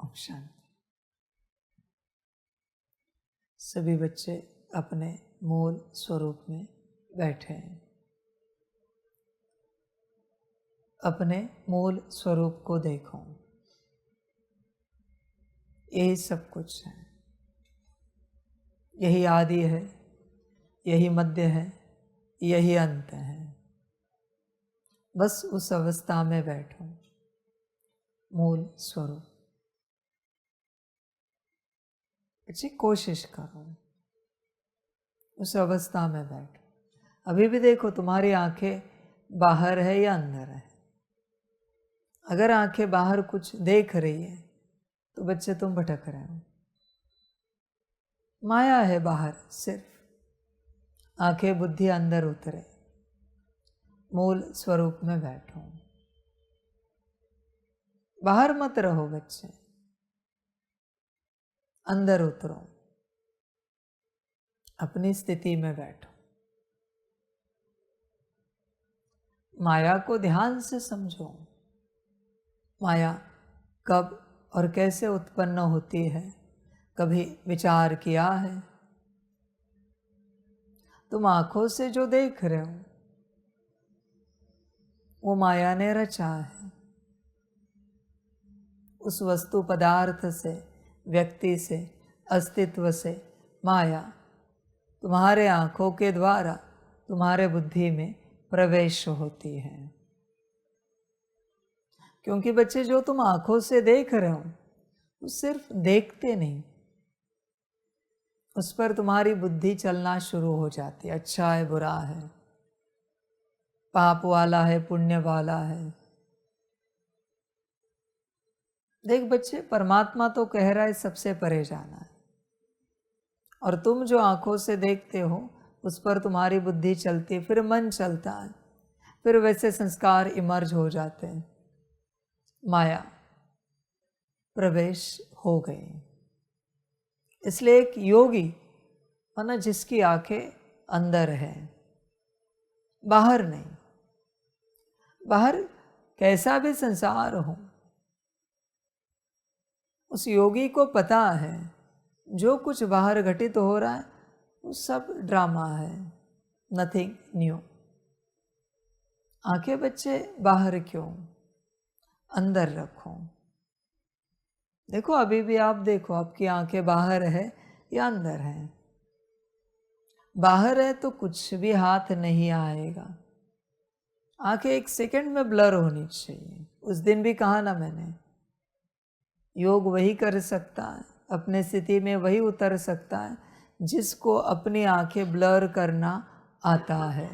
ओम शांति। सभी बच्चे अपने मूल स्वरूप में बैठे हैं। अपने मूल स्वरूप को देखो। यही सब कुछ है, यही आदि है, यही मध्य है, यही अंत है। बस उस अवस्था में बैठो, मूल स्वरूप। अच्छी कोशिश करो, उस अवस्था में बैठो। अभी भी देखो, तुम्हारी आंखें बाहर है या अंदर है। अगर आंखें बाहर कुछ देख रही है तो बच्चे तुम भटक रहे हो। माया है बाहर, सिर्फ आंखें बुद्धि अंदर उतरे। मूल स्वरूप में बैठो, बाहर मत रहो बच्चे, अंदर उतरो, अपनी स्थिति में बैठो। माया को ध्यान से समझो। माया कब और कैसे उत्पन्न होती है, कभी विचार किया है? तुम आंखों से जो देख रहे हो वो माया ने रचा है। उस वस्तु पदार्थ से, व्यक्ति से, अस्तित्व से माया तुम्हारे आंखों के द्वारा तुम्हारे बुद्धि में प्रवेश होती है। क्योंकि बच्चे, जो तुम आंखों से देख रहे हो वो सिर्फ देखते नहीं, उस पर तुम्हारी बुद्धि चलना शुरू हो जाती है। अच्छा है, बुरा है, पाप वाला है, पुण्य वाला है। देख बच्चे, परमात्मा तो कह रहा है सबसे परे जाना है, और तुम जो आंखों से देखते हो उस पर तुम्हारी बुद्धि चलती है, फिर मन चलता है, फिर वैसे संस्कार इमर्ज हो जाते हैं। माया प्रवेश हो गए। इसलिए एक योगी माना जिसकी आंखें अंदर है, बाहर नहीं। बाहर कैसा भी संसार हो, उस योगी को पता है जो कुछ बाहर घटित हो रहा है वो सब ड्रामा है, नथिंग न्यू। आंखें बच्चे बाहर क्यों, अंदर रखो। देखो, अभी भी आप देखो, आपकी आंखें बाहर है या अंदर है। बाहर है तो कुछ भी हाथ नहीं आएगा। आंखें एक सेकंड में ब्लर होनी चाहिए। उस दिन भी कहा ना मैंने, योग वही कर सकता है, अपने स्थिति में वही उतर सकता है जिसको अपनी आंखें ब्लर करना आता है।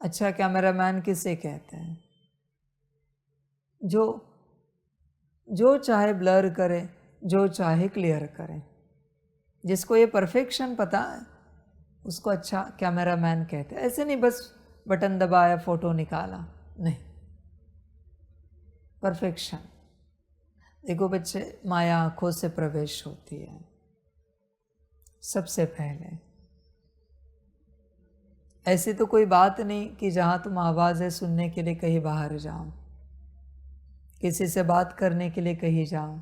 अच्छा कैमरामैन किसे कहते हैं? जो चाहे ब्लर करे, जो चाहे क्लियर करे। जिसको ये परफेक्शन पता है उसको अच्छा कैमरामैन कहते हैं। ऐसे नहीं बस बटन दबाया फोटो निकाला, नहीं, परफेक्शन। देखो बच्चे, माया आंखों से प्रवेश होती है सबसे पहले। ऐसी तो कोई बात नहीं कि जहाँ तुम आवाज़ें सुनने के लिए कहीं बाहर जाओ, किसी से बात करने के लिए कहीं जाओ,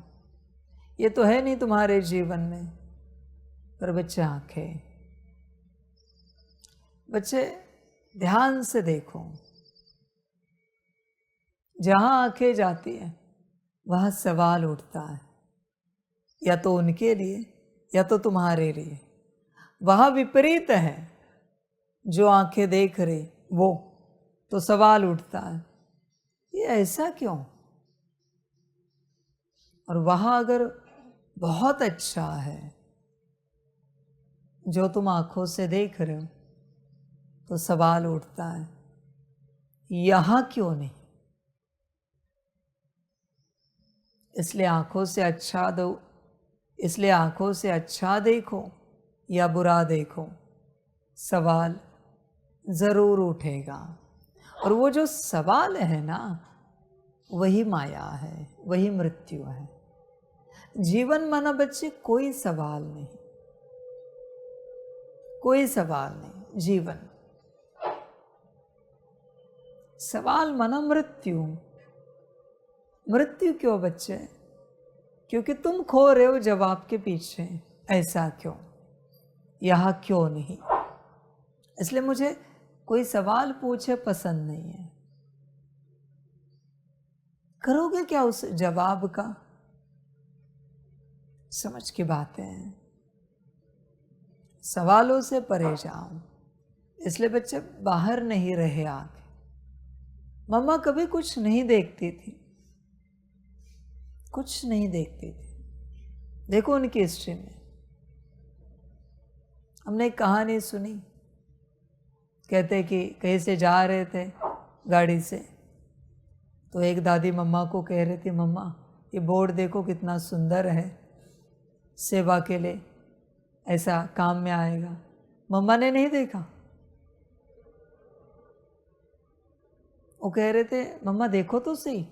ये तो है नहीं तुम्हारे जीवन में। पर बच्चे, आंखें, बच्चे ध्यान से देखो, जहाँ आंखें जाती है वहाँ सवाल उठता है, या तो उनके लिए या तो तुम्हारे लिए। वहाँ विपरीत है, जो आंखें देख रही वो, तो सवाल उठता है ये ऐसा क्यों। और वहाँ अगर बहुत अच्छा है जो तुम आंखों से देख रहे हो, तो सवाल उठता है यहाँ क्यों नहीं। इसलिए आंखों से अच्छा दो, इसलिए आंखों से अच्छा देखो या बुरा देखो, सवाल जरूर उठेगा। और वो जो सवाल है ना, वही माया है, वही मृत्यु है। जीवन माना बच्चे कोई सवाल नहीं, कोई सवाल नहीं। जीवन सवाल माना मृत्यु। मृत्यु क्यों बच्चे? क्योंकि तुम खो रहे हो जवाब के पीछे, ऐसा क्यों, यहाँ क्यों नहीं। इसलिए मुझे कोई सवाल पूछे पसंद नहीं है। करोगे क्या उस जवाब का? समझ की बातें हैं, सवालों से परे जाओ। इसलिए बच्चे बाहर नहीं रहे आगे। मम्मा कभी कुछ नहीं देखती थी, कुछ नहीं देखती थी। देखो उनकी हिस्ट्री में हमने एक कहानी सुनी। कहते कि कहीं से जा रहे थे गाड़ी से, तो एक दादी मम्मा को कह रही थी, मम्मा ये बोर्ड देखो कितना सुंदर है, सेवा के लिए ऐसा काम में आएगा। मम्मा ने नहीं देखा। वो कह रहे थे, मम्मा देखो तो सही,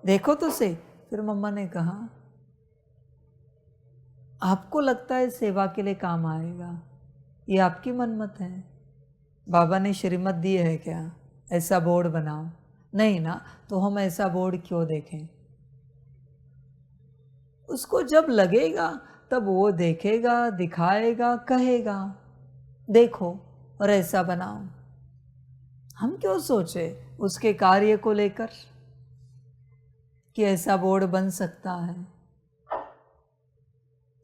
देखो तो सही। फिर मम्मा ने कहा, आपको लगता है सेवा के लिए काम आएगा, ये आपकी मनमत है। बाबा ने श्रीमत दी है क्या, ऐसा बोर्ड बनाओ? नहीं ना, तो हम ऐसा बोर्ड क्यों देखें? उसको जब लगेगा तब वो देखेगा, दिखाएगा, कहेगा देखो और ऐसा बनाओ। हम क्यों सोचे उसके कार्य को लेकर कि ऐसा बोर्ड बन सकता है।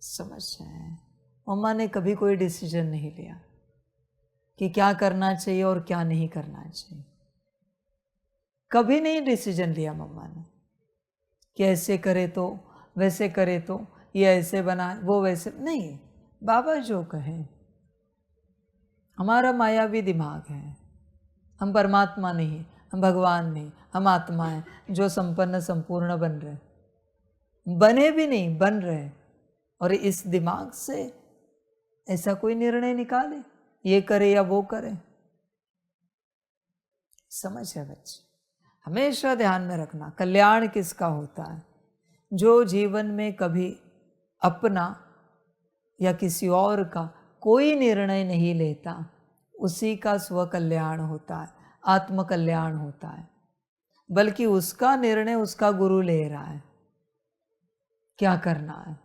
समझ रहे? मम्मा ने कभी कोई डिसीजन नहीं लिया कि क्या करना चाहिए और क्या नहीं करना चाहिए। कभी नहीं डिसीजन लिया मम्मा ने कि ऐसे करे तो, वैसे करे तो, ये ऐसे बनाए, वो वैसे नहीं। बाबा जो कहे। हमारा मायावी दिमाग है, हम परमात्मा नहीं, हम भगवान नहीं, हम आत्मा हैं जो संपन्न संपूर्ण बन रहे, बने भी नहीं, बन रहे। और इस दिमाग से ऐसा कोई निर्णय निकाले ये करे या वो करे। समझ है बच्चे? हमेशा ध्यान में रखना, कल्याण किसका होता है? जो जीवन में कभी अपना या किसी और का कोई निर्णय नहीं लेता, उसी का स्व कल्याण होता है, आत्म कल्याण होता है। बल्कि उसका निर्णय उसका गुरु ले रहा है, क्या करना है,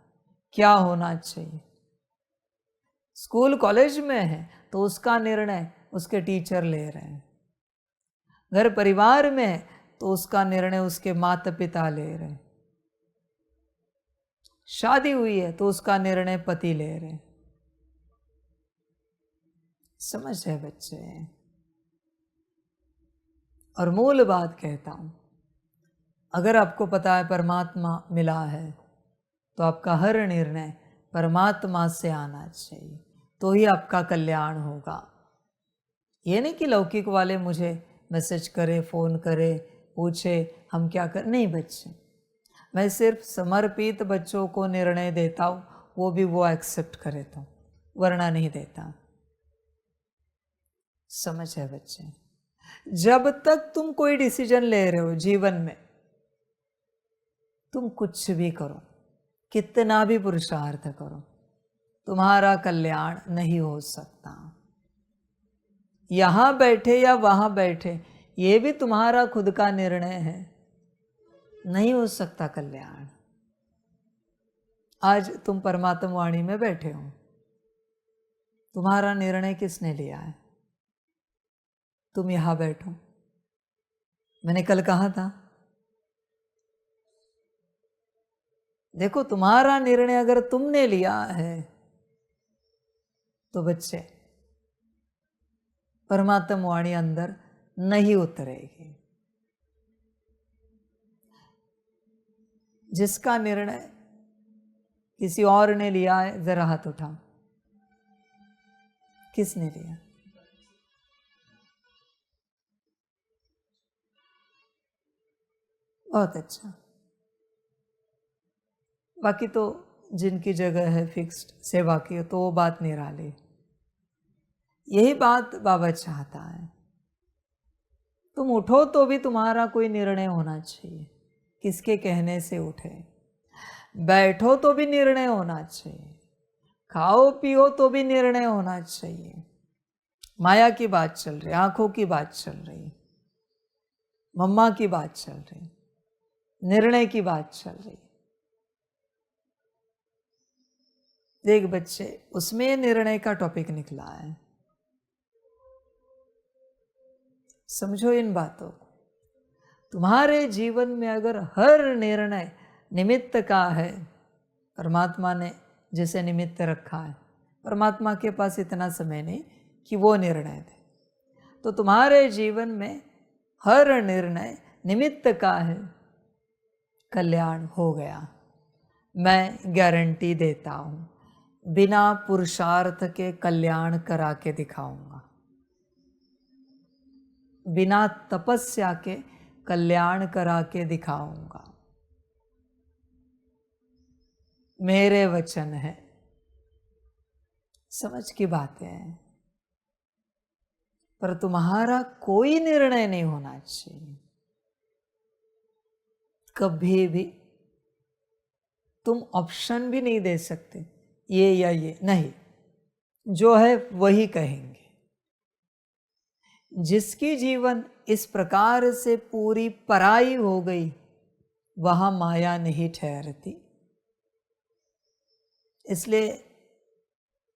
क्या होना चाहिए। स्कूल कॉलेज में है तो उसका निर्णय उसके टीचर ले रहे हैं। घर परिवार में है तो उसका निर्णय उसके माता पिता ले रहे हैं। शादी हुई है तो उसका निर्णय पति ले रहे हैं। समझ है बच्चे? और मूल बात कहता हूं, अगर आपको पता है परमात्मा मिला है तो आपका हर निर्णय परमात्मा से आना चाहिए, तो ही आपका कल्याण होगा। ये नहीं कि लौकिक वाले मुझे मैसेज करे, फ़ोन करे, पूछे हम क्या कर, नहीं बच्चे। मैं सिर्फ समर्पित बच्चों को निर्णय देता हूँ, वो भी वो एक्सेप्ट करे तो, वरना नहीं देता। समझ है बच्चे? जब तक तुम कोई डिसीजन ले रहे हो जीवन में, तुम कुछ भी करो, कितना भी पुरुषार्थ करो, तुम्हारा कल्याण नहीं हो सकता। यहां बैठे या वहां बैठे, ये भी तुम्हारा खुद का निर्णय है, नहीं हो सकता कल्याण। आज तुम परमात्मा वाणी में बैठे हो, तुम्हारा निर्णय किसने लिया है? तुम यहां बैठो। मैंने कल कहा था, देखो तुम्हारा निर्णय अगर तुमने लिया है तो बच्चे परमात्मा वाणी अंदर नहीं उतरेगी। जिसका निर्णय किसी और ने लिया है, जरा हाथ उठाओ, किसने लिया? बहुत अच्छा। बाकी तो जिनकी जगह है फिक्स्ड सेवा की, तो वो बात निराली। यही बात बाबा चाहता है, तुम उठो तो भी तुम्हारा कोई निर्णय होना चाहिए, किसके कहने से उठे। बैठो तो भी निर्णय होना चाहिए, खाओ पियो तो भी निर्णय होना चाहिए। माया की बात चल रही, आंखों की बात चल रही, मम्मा की बात चल रही, निर्णय की बात चल रही। देख बच्चे, उसमें निर्णय का टॉपिक निकला है। समझो इन बातों को। तुम्हारे जीवन में अगर हर निर्णय निमित्त का है, परमात्मा ने जिसे निमित्त रखा है, परमात्मा के पास इतना समय नहीं कि वो निर्णय दे, तो तुम्हारे जीवन में हर निर्णय निमित्त का है, कल्याण हो गया। मैं गारंटी देता हूँ, बिना पुरुषार्थ के कल्याण करा के दिखाऊंगा, बिना तपस्या के कल्याण करा के दिखाऊंगा। मेरे वचन है। समझ की बातें हैं। पर तुम्हारा कोई निर्णय नहीं होना चाहिए, कभी भी। तुम ऑप्शन भी नहीं दे सकते, ये या ये नहीं, जो है वही कहेंगे। जिसकी जीवन इस प्रकार से पूरी पराई हो गई, वहां माया नहीं ठहरती। इसलिए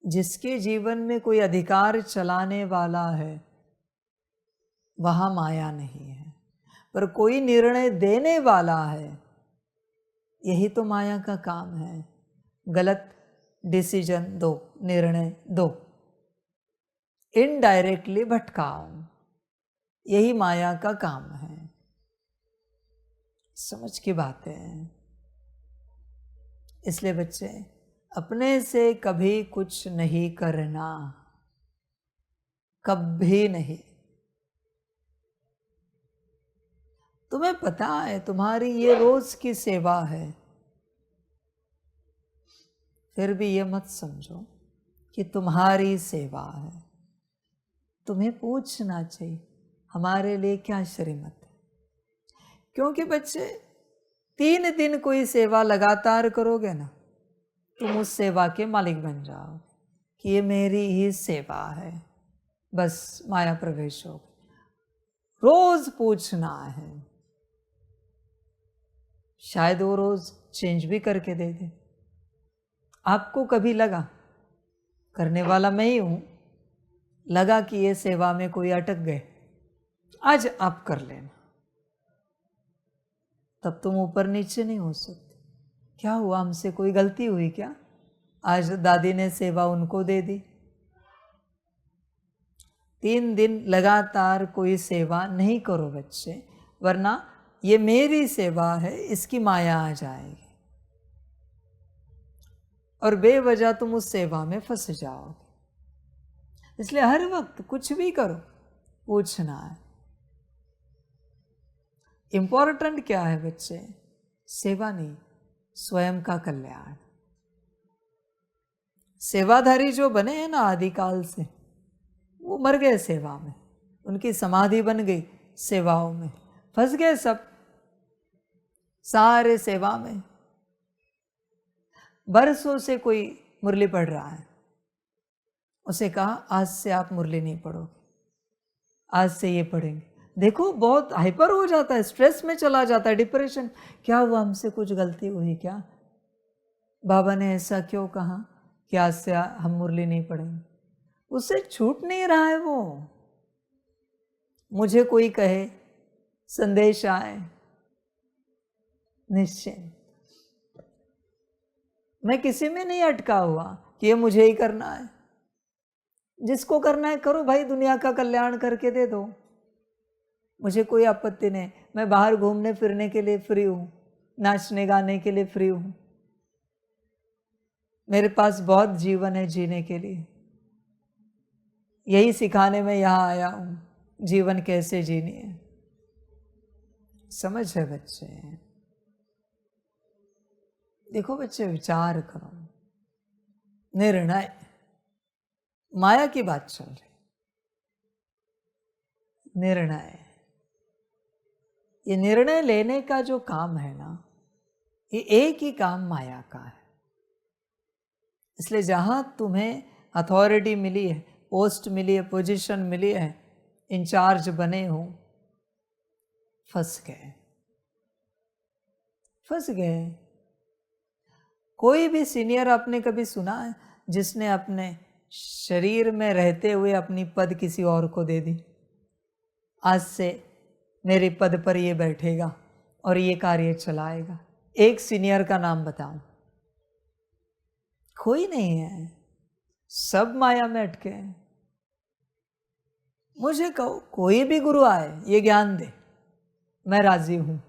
जिसके जीवन में कोई अधिकार चलाने वाला है, वहां माया नहीं है। पर कोई निर्णय देने वाला है, यही तो माया का काम है। गलत डिसीजन दो, निर्णय दो, इनडायरेक्टली भटकाओ, यही माया का काम है। समझ की बातें हैं। इसलिए बच्चे, अपने से कभी कुछ नहीं करना, कभी नहीं। तुम्हें पता है तुम्हारी ये रोज की सेवा है, फिर भी ये मत समझो कि तुम्हारी सेवा है। तुम्हें पूछना चाहिए हमारे लिए क्या श्रीमत है। क्योंकि बच्चे, 3 दिन कोई सेवा लगातार करोगे ना, तुम उस सेवा के मालिक बन जाओ कि ये मेरी ही सेवा है, बस माया प्रवेश हो। रोज पूछना है, शायद वो रोज चेंज भी करके दे दे। आपको कभी लगा, करने वाला मैं ही हूं, लगा कि ये सेवा में कोई अटक गए, आज आप कर लेना, तब तुम ऊपर नीचे नहीं हो सकते। क्या हुआ, हमसे कोई गलती हुई क्या? आज दादी ने सेवा उनको दे दी। 3 दिन लगातार कोई सेवा नहीं करो बच्चे, वरना ये मेरी सेवा है, इसकी माया आ जाएगी और बेवजह तुम उस सेवा में फंस जाओगे। इसलिए हर वक्त कुछ भी करो, पूछना है। इंपॉर्टेंट क्या है बच्चे? सेवा नहीं, स्वयं का कल्याण। सेवाधारी जो बने हैं ना आदिकाल से, वो मर गए सेवा में, उनकी समाधि बन गई सेवाओं में, फंस गए सब सारे सेवा में। बरसों से कोई मुरली पढ़ रहा है, उसे कहा आज से आप मुरली नहीं पढ़ोगे, आज से ये पढ़ेंगे। देखो बहुत हाइपर हो जाता है, स्ट्रेस में चला जाता है, डिप्रेशन। क्या हुआ, हमसे कुछ गलती हुई क्या? बाबा ने ऐसा क्यों कहा कि आज से हम मुरली नहीं पढ़ेंगे? उससे छूट नहीं रहा है वो। मुझे कोई कहे, संदेश आए, निश्चिंत, मैं किसी में नहीं अटका हुआ कि ये मुझे ही करना है। जिसको करना है करो भाई, दुनिया का कल्याण करके दे दो, मुझे कोई आपत्ति नहीं। मैं बाहर घूमने फिरने के लिए फ्री हूं, नाचने गाने के लिए फ्री हूं, मेरे पास बहुत जीवन है जीने के लिए। यही सिखाने में यहां आया हूं, जीवन कैसे जीनी है। समझ है बच्चे? देखो बच्चे, विचार करो, निर्णय, माया की बात चल रही, निर्णय, ये निर्णय लेने का जो काम है ना, ये एक ही काम माया का है। इसलिए जहां तुम्हें अथॉरिटी मिली है, पोस्ट मिली है, पोजीशन मिली है, इंचार्ज बने हो, फंस गए, फंस गए। कोई भी सीनियर आपने कभी सुना है जिसने अपने शरीर में रहते हुए अपनी पद किसी और को दे दी? आज से मेरे पद पर ये बैठेगा और ये कार्य चलाएगा। एक सीनियर का नाम बताऊं? कोई नहीं है, सब माया में अटके हैं। मुझे कहो कोई भी गुरु आए ये ज्ञान दे, मैं राजी हूं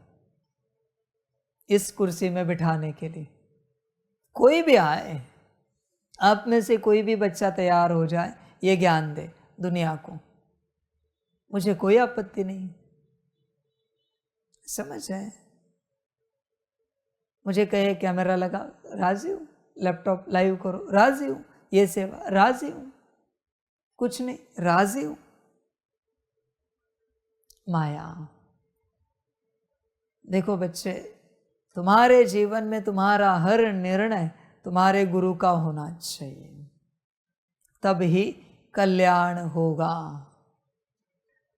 इस कुर्सी में बिठाने के लिए। कोई भी आए, आप में से कोई भी बच्चा तैयार हो जाए, ये ज्ञान दे दुनिया को, मुझे कोई आपत्ति नहीं। समझ है? मुझे कहे कैमरा लगा, राजी हूं। लैपटॉप लाइव करो, राजी हूं। ये सेवा, राजी हूं। कुछ नहीं, राजी हूं। माया। देखो बच्चे, तुम्हारे जीवन में तुम्हारा हर निर्णय तुम्हारे गुरु का होना चाहिए, तब ही कल्याण होगा।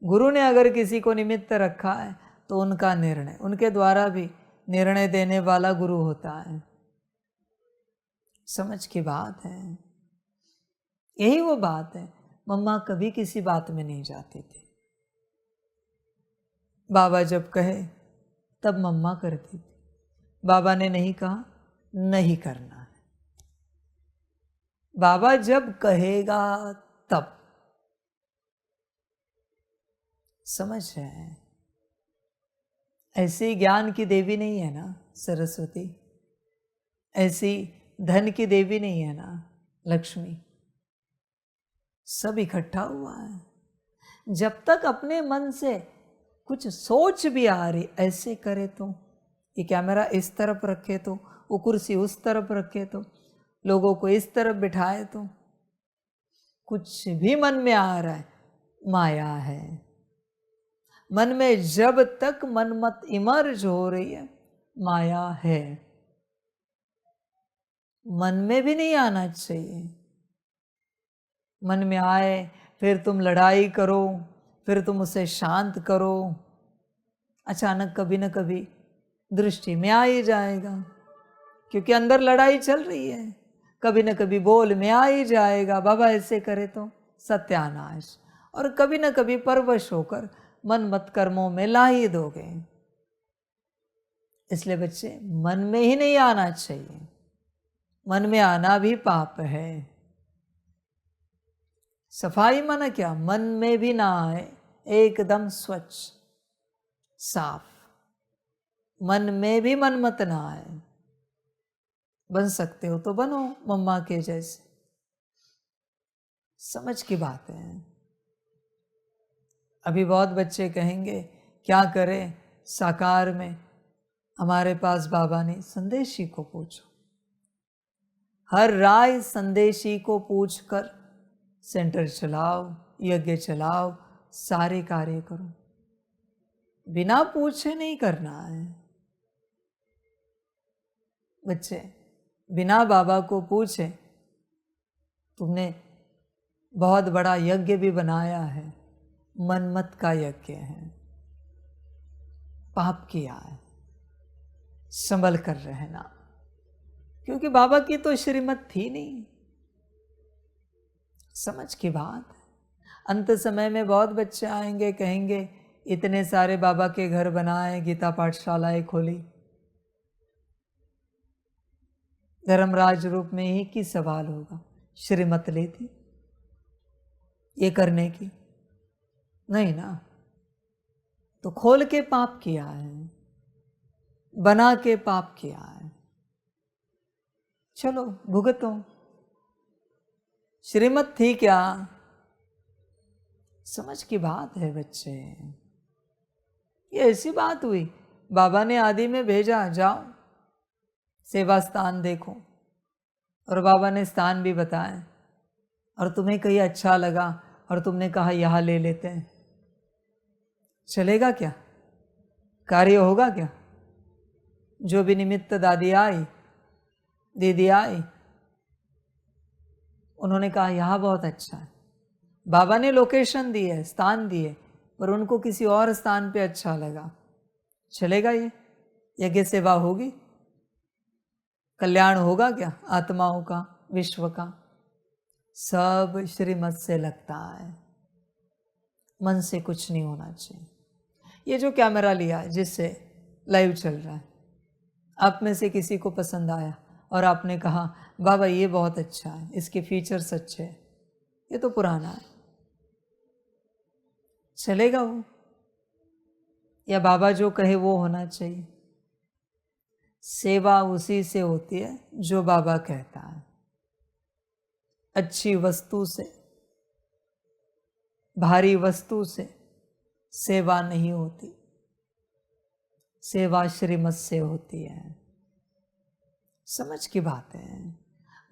गुरु ने अगर किसी को निमित्त रखा है तो उनका निर्णय, उनके द्वारा भी निर्णय देने वाला गुरु होता है। समझ की बात है। यही वो बात है। मम्मा कभी किसी बात में नहीं जाती थी, बाबा जब कहे तब मम्मा करती थी। बाबा ने नहीं कहा, नहीं करना है। बाबा जब कहेगा तब। समझ रहे हैं? ऐसी ज्ञान की देवी नहीं है ना सरस्वती, ऐसी धन की देवी नहीं है ना लक्ष्मी। सब इकट्ठा हुआ है। जब तक अपने मन से कुछ सोच भी आ रही, ऐसे करे तो, ये कैमरा इस तरफ रखे तो, वो कुर्सी उस तरफ रखे तो, लोगों को इस तरफ बिठाए तो, कुछ भी मन में आ रहा है, माया है। मन में जब तक मनमत इमर्ज हो रही है, माया है। मन में भी नहीं आना चाहिए। मन में आए फिर तुम लड़ाई करो, फिर तुम उसे शांत करो, अचानक कभी न कभी दृष्टि में आ ही जाएगा, क्योंकि अंदर लड़ाई चल रही है। कभी न कभी बोल में आ ही जाएगा, बाबा ऐसे करे तो सत्यानाश। और कभी न कभी परवश होकर मन मत कर्मों में ला ही दोगे। इसलिए बच्चे, मन में ही नहीं आना चाहिए। मन में आना भी पाप है। सफाई माना क्या? मन में भी ना आए, एकदम स्वच्छ साफ। मन में भी मन मत ना आए। बन सकते हो तो बनो मम्मा के जैसे। समझ की बात है। अभी बहुत बच्चे कहेंगे क्या करें साकार में, हमारे पास बाबा नहीं। संदेशी को पूछो, हर राय संदेशी को पूछकर सेंटर चलाओ, यज्ञ चलाओ, सारे कार्य करो। बिना पूछे नहीं करना है बच्चे। बिना बाबा को पूछे तुमने बहुत बड़ा यज्ञ भी बनाया है, मनमत का यज्ञ है, पाप किया है। संभल कर रहना, क्योंकि बाबा की तो श्रीमत थी नहीं। समझ की बात है। अंत समय में बहुत बच्चे आएंगे, कहेंगे इतने सारे बाबा के घर बनाए, गीता पाठशालाएं खोली, धर्मराज रूप में ही की सवाल होगा, श्रीमत ली थी ये करने की? नहीं ना। तो खोल के पाप किया है, बना के पाप किया है। चलो भुगतो। श्रीमत थी क्या? समझ की बात है बच्चे। ये ऐसी बात हुई, बाबा ने आदि में भेजा, जाओ सेवा स्थान देखो, और बाबा ने स्थान भी बताए, और तुम्हें कहीं अच्छा लगा और तुमने कहा यहाँ ले लेते हैं, चलेगा क्या? कार्य होगा क्या? जो भी निमित्त दादी आई, दीदी आई, उन्होंने कहा यहाँ बहुत अच्छा है। बाबा ने लोकेशन दी है, स्थान दिए, पर उनको किसी और स्थान पे अच्छा लगा, चलेगा ये? यज्ञ सेवा होगी? कल्याण होगा क्या आत्माओं का, विश्व का? सब श्रीमत से लगता है, मन से कुछ नहीं होना चाहिए। ये जो कैमरा लिया है जिससे लाइव चल रहा है, आप में से किसी को पसंद आया और आपने कहा बाबा ये बहुत अच्छा है, इसके फीचर्स अच्छे हैं, ये तो पुराना है, चलेगा वो? या बाबा जो कहे वो होना चाहिए? सेवा उसी से होती है जो बाबा कहता है। अच्छी वस्तु से, भारी वस्तु से सेवा नहीं होती, सेवा श्रीमत से होती है। समझ की बात है।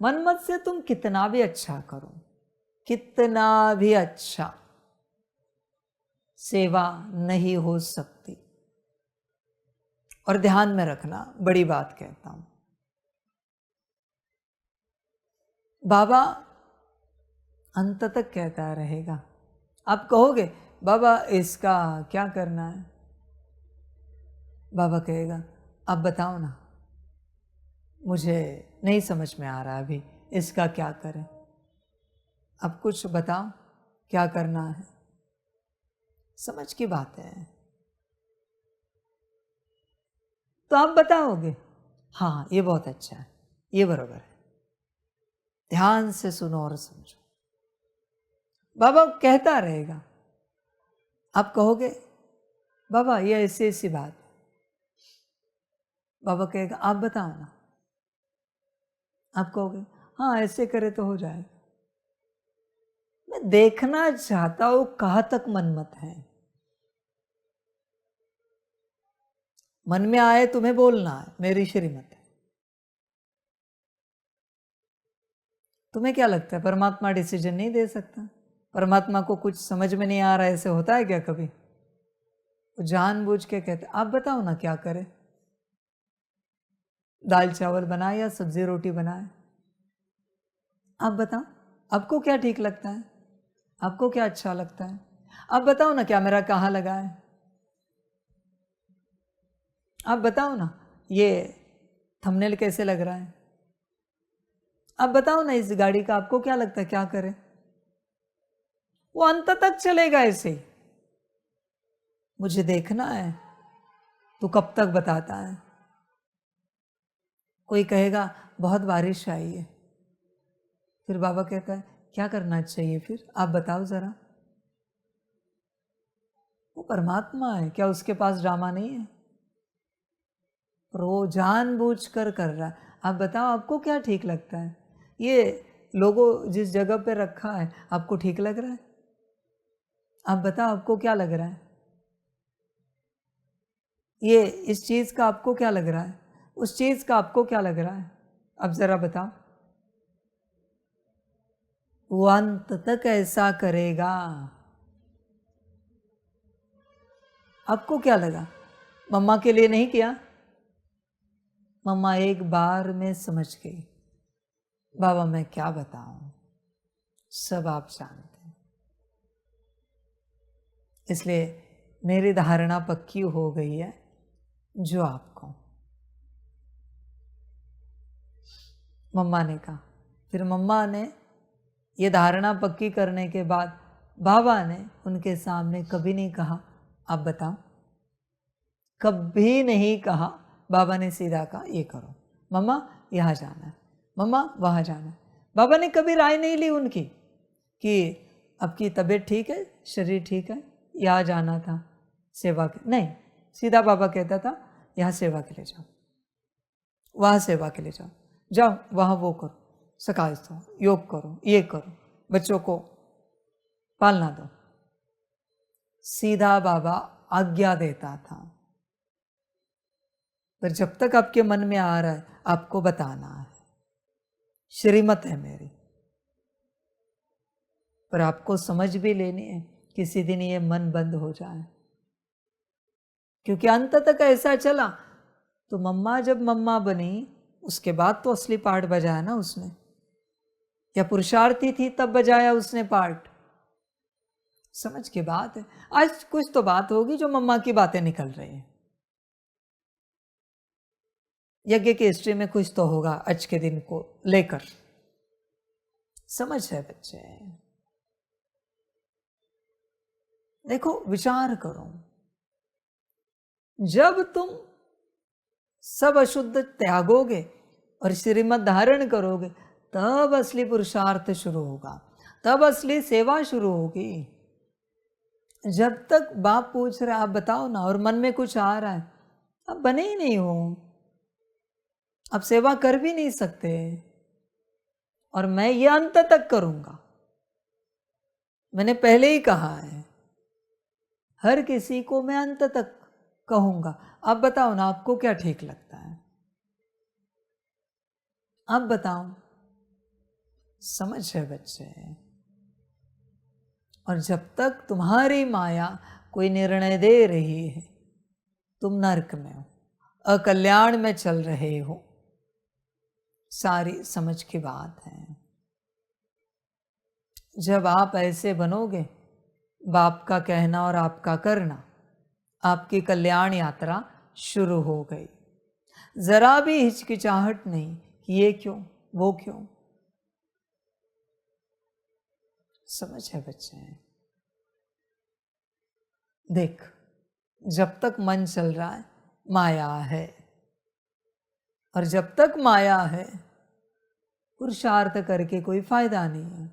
मन मत से तुम कितना भी अच्छा करो, कितना भी अच्छा, सेवा नहीं हो सकती। और ध्यान में रखना, बड़ी बात कहता हूं, बाबा अंत तक कहता रहेगा। आप कहोगे बाबा इसका क्या करना है, बाबा कहेगा आप बताओ ना, मुझे नहीं समझ में आ रहा अभी, इसका क्या करें, अब कुछ बताओ क्या करना है। समझ की बात है। तो आप बताओगे हाँ ये बहुत अच्छा है, ये बराबर है। ध्यान से सुनो और समझो। बाबा कहता रहेगा, आप कहोगे बाबा ये ऐसी ऐसी बात है, बाबा कहेगा आप बताओ ना, आप कहोगे हाँ ऐसे करे तो हो जाएगा। मैं देखना चाहता हूं कहाँ तक मनमत है। मन में आए तुम्हें बोलना है, मेरी श्रीमत है। तुम्हें क्या लगता है परमात्मा डिसीजन नहीं दे सकता? परमात्मा को कुछ समझ में नहीं आ रहा है, ऐसे होता है क्या कभी? वो जानबूझ के कहते आप बताओ ना क्या करे, दाल चावल बनाए या सब्जी रोटी बनाए, आप बताओ आपको क्या ठीक लगता है, आपको क्या अच्छा लगता है, आप बताओ ना कैमरा कहाँ लगा है, आप बताओ ना ये थंबनेल कैसे लग रहा है, आप बताओ ना इस गाड़ी का आपको क्या लगता है क्या करे। वो अंत तक चलेगा ऐसे ही। मुझे देखना है, तू कब तक बताता है। कोई कहेगा बहुत बारिश आई है, फिर बाबा कहता है क्या करना चाहिए फिर आप बताओ जरा। वो परमात्मा है, क्या उसके पास ड्रामा नहीं है? और वो जानबूझ कर रहा है। आप बताओ आपको क्या ठीक लगता है, ये लोगो जिस जगह पे रखा है आपको ठीक लग रहा है, आप बताओ आपको क्या लग रहा है, ये इस चीज का आपको क्या लग रहा है, उस चीज का आपको क्या लग रहा है, अब जरा बताओ। वो अंत तक ऐसा करेगा। आपको क्या लगा मम्मा के लिए नहीं किया? मम्मा एक बार में समझ गई, बाबा मैं क्या बताऊं, सब आप जानते हैं। इसलिए मेरी धारणा पक्की हो गई है जो आपको। मम्मा ने कहा, फिर मम्मा ने ये धारणा पक्की करने के बाद बाबा ने उनके सामने कभी नहीं कहा आप बताओ, कभी नहीं कहा। बाबा ने सीधा कहा ये करो, मम्मा यहाँ जाना है, मम्मा वहाँ जाना है। बाबा ने कभी राय नहीं ली उनकी कि आपकी तबीयत ठीक है, शरीर ठीक है, यहाँ जाना था सेवा के, नहीं। सीधा बाबा कहता था यहाँ सेवा के लिए जाओ, वहाँ सेवा के लिए जाओ, जाओ वहाँ वो करो, सकाश दो, योग करो, ये करो, बच्चों को पालना दो। सीधा बाबा आज्ञा देता था। पर जब तक आपके मन में आ रहा है आपको बताना है, श्रीमत है मेरी। पर आपको समझ भी लेनी है, किसी दिन ये मन बंद हो जाए, क्योंकि अंत तक ऐसा चला तो मम्मा जब मम्मा बनी उसके बाद तो असली पार्ट बजाया ना उसने, या पुरुषार्थी थी तब बजाया उसने पार्ट। समझ के बात है। आज कुछ तो बात होगी जो मम्मा की बातें निकल रही है। यज्ञ की हिस्ट्री में कुछ तो होगा आज के दिन को लेकर। समझ है बच्चे? देखो, विचार करो, जब तुम सब अशुद्ध त्यागोगे और श्रीमत धारण करोगे, तब असली पुरुषार्थ शुरू होगा, तब असली सेवा शुरू होगी। जब तक बाप पूछ रहे आप बताओ ना, और मन में कुछ आ रहा है, अब बने ही नहीं हो, अब सेवा कर भी नहीं सकते, और मैं ये अंत तक करूंगा। मैंने पहले ही कहा है, हर किसी को मैं अंत तक कहूंगा। अब बताओ ना, आपको क्या ठीक लगता है? अब बताओ। समझ है बच्चे? और जब तक तुम्हारी माया कोई निर्णय दे रही है, तुम नरक में हो, अकल्याण में चल रहे हो। सारी समझ की बात है। जब आप ऐसे बनोगे, बाप का कहना और आपका करना, आपकी कल्याण यात्रा शुरू हो गई। जरा भी हिचकिचाहट नहीं कि ये क्यों, वो क्यों। समझ है बच्चे? देख, जब तक मन चल रहा है, माया है, और जब तक माया है, पुरुषार्थ करके कोई फायदा नहीं है।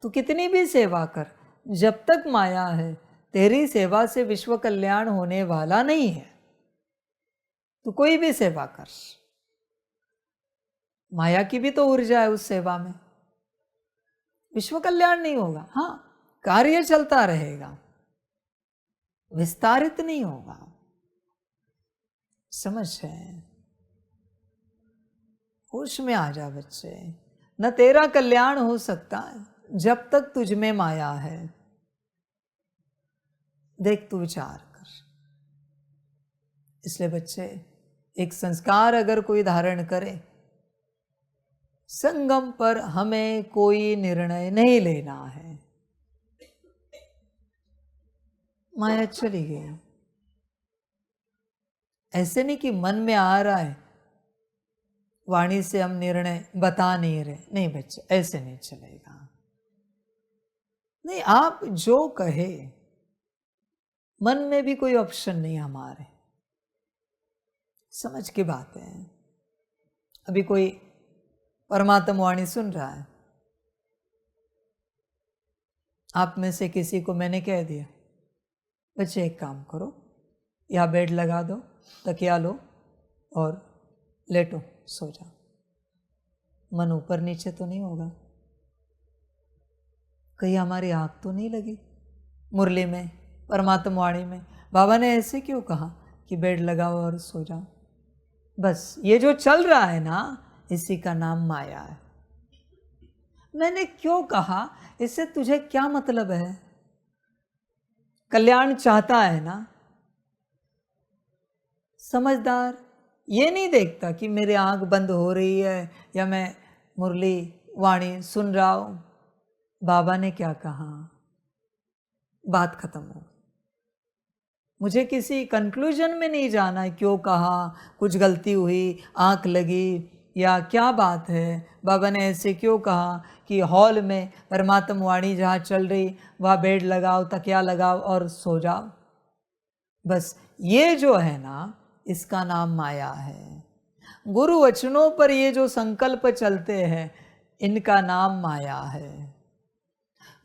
तू कितनी भी सेवा कर, जब तक माया है, तेरी सेवा से विश्व कल्याण होने वाला नहीं है। तू कोई भी सेवा कर, माया की भी तो ऊर्जा है उस सेवा में, विश्व कल्याण नहीं होगा। हाँ, कार्य चलता रहेगा, विस्तारित नहीं होगा। समझ है? होश में आ जा बच्चे। न तेरा कल्याण हो सकता है जब तक तुझ में माया है। देख, तू विचार कर। इसलिए बच्चे, एक संस्कार अगर कोई धारण करे, संगम पर हमें कोई निर्णय नहीं लेना है। माया चली गई, ऐसे नहीं कि मन में आ रहा है, वाणी से हम निर्णय बता नहीं रहे। नहीं बच्चे, ऐसे नहीं चलेगा। नहीं, आप जो कहे, मन में भी कोई ऑप्शन नहीं हमारे। समझ की बात है। अभी कोई परमात्मा वाणी सुन रहा है, आप में से किसी को मैंने कह दिया, बच्चे एक काम करो, यहाँ बेड लगा दो, तकिया लो और लेटो, सो जाओ। मन ऊपर नीचे तो नहीं होगा? कहीं हमारी आँख तो नहीं लगी? मुरली में, परमात्मा वाणी में बाबा ने ऐसे क्यों कहा कि बेड लगाओ और सो जाओ? बस ये जो चल रहा है ना, इसी का नाम माया है। मैंने क्यों कहा, इससे तुझे क्या मतलब है? कल्याण चाहता है ना? समझदार ये नहीं देखता कि मेरी आंख बंद हो रही है या मैं मुरली वाणी सुन रहा हूं, बाबा ने क्या कहा, बात खत्म हो। मुझे किसी कंक्लूजन में नहीं जाना है, क्यों कहा, कुछ गलती हुई, आंख लगी, या क्या बात है, बाबा ने ऐसे क्यों कहा कि हॉल में परमात्मा वाणी जहाँ चल रही वहाँ बेड लगाओ, तकिया लगाओ और सो जाओ। बस ये जो है ना, इसका नाम माया है। गुरु वचनों पर ये जो संकल्प चलते हैं, इनका नाम माया है।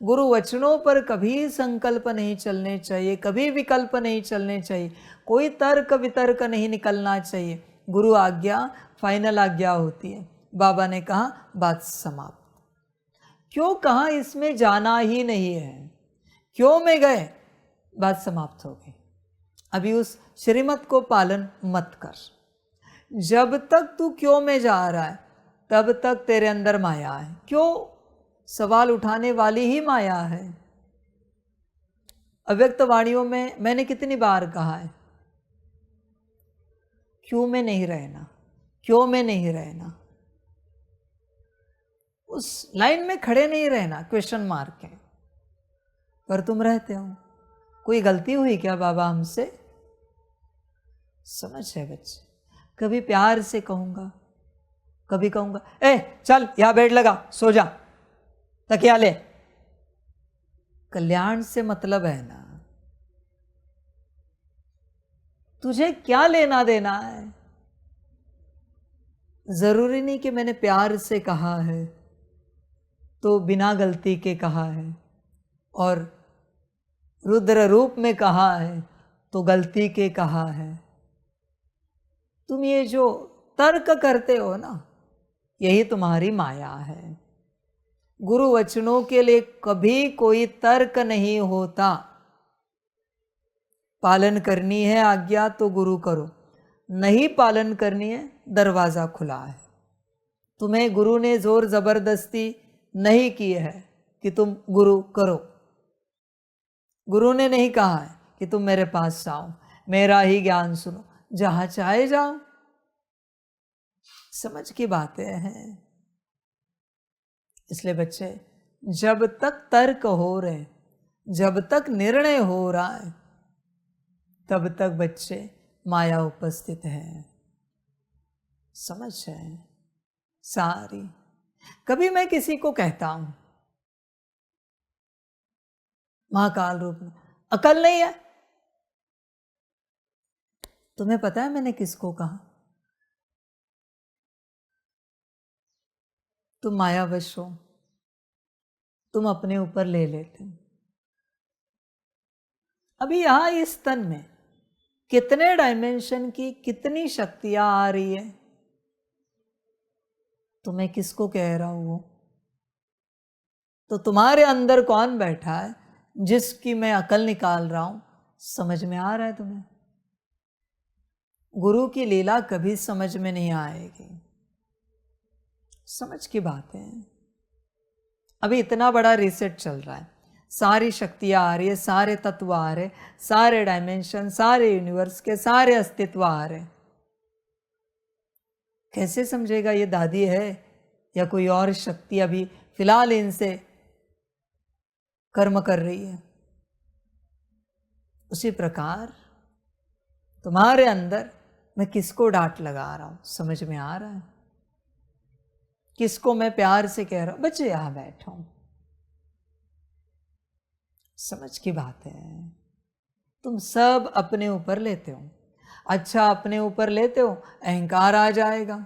गुरु वचनों पर कभी संकल्प नहीं चलने चाहिए, कभी विकल्प नहीं चलने चाहिए, कोई तर्क वितर्क नहीं निकलना चाहिए। गुरु आज्ञा फाइनल आज्ञा होती है। बाबा ने कहा, बात समाप्त। क्यों कहा, इसमें जाना ही नहीं है, क्यों में गए, बात समाप्त हो गई। अभी उस श्रीमत को पालन मत कर। जब तक तू क्यों में जा रहा है, तब तक तेरे अंदर माया है। क्यों सवाल उठाने वाली ही माया है। अव्यक्त वाणियों में मैंने कितनी बार कहा है, क्यों में नहीं रहना, क्यों में नहीं रहना, उस लाइन में खड़े नहीं रहना, क्वेश्चन मार्क है, पर तुम रहते हो। कोई गलती हुई क्या बाबा हमसे? समझ है बच्चे? कभी प्यार से कहूँगा, कभी कहूँगा ए चल यहाँ बेड लगा सो जा, तकिया ले। कल्याण से मतलब है ना, तुझे क्या लेना देना है। जरूरी नहीं कि मैंने प्यार से कहा है तो बिना गलती के कहा है, और रुद्र रूप में कहा है तो गलती के कहा है। तुम ये जो तर्क करते हो ना, यही तुम्हारी माया है। गुरु वचनों के लिए कभी कोई तर्क नहीं होता। पालन करनी है आज्ञा तो गुरु करो, नहीं पालन करनी है दरवाजा खुला है। तुम्हें गुरु ने जोर जबरदस्ती नहीं की है कि तुम गुरु करो। गुरु ने नहीं कहा है कि तुम मेरे पास आओ, मेरा ही ज्ञान सुनो, जहां चाहे जाओ। समझ की बातें हैं। इसलिए बच्चे, जब तक तर्क हो रहे, जब तक निर्णय हो रहा है, तब तक बच्चे माया उपस्थित है। समझ है सारी। कभी मैं किसी को कहता हूं महाकाल रूप में अकल नहीं है, तुम्हें पता है मैंने किसको कहा? तुम मायावश हो, तुम अपने ऊपर ले लेते हो। अभी यहां इस तन में कितने डायमेंशन की कितनी शक्तियां आ रही है, तो मैं किसको कह रहा हूं? वो तो तुम्हारे अंदर कौन बैठा है जिसकी मैं अकल निकाल रहा हूं? समझ में आ रहा है तुम्हें? गुरु की लीला कभी समझ में नहीं आएगी। समझ की बात है। अभी इतना बड़ा रीसेट चल रहा है, सारी शक्तियां आ रही है, सारे तत्व आ रहे, सारे डायमेंशन, सारे यूनिवर्स के सारे अस्तित्व आ रहे। कैसे समझेगा ये दादी है या कोई और शक्ति अभी फिलहाल इनसे कर्म कर रही है? उसी प्रकार तुम्हारे अंदर मैं किसको डांट लगा रहा हूं, समझ में आ रहा है? किसको मैं प्यार से कह रहा हूं बच्चे यहां बैठा हूं? समझ की बात है। तुम सब अपने ऊपर लेते हो। अच्छा अपने ऊपर लेते हो, अहंकार आ जाएगा।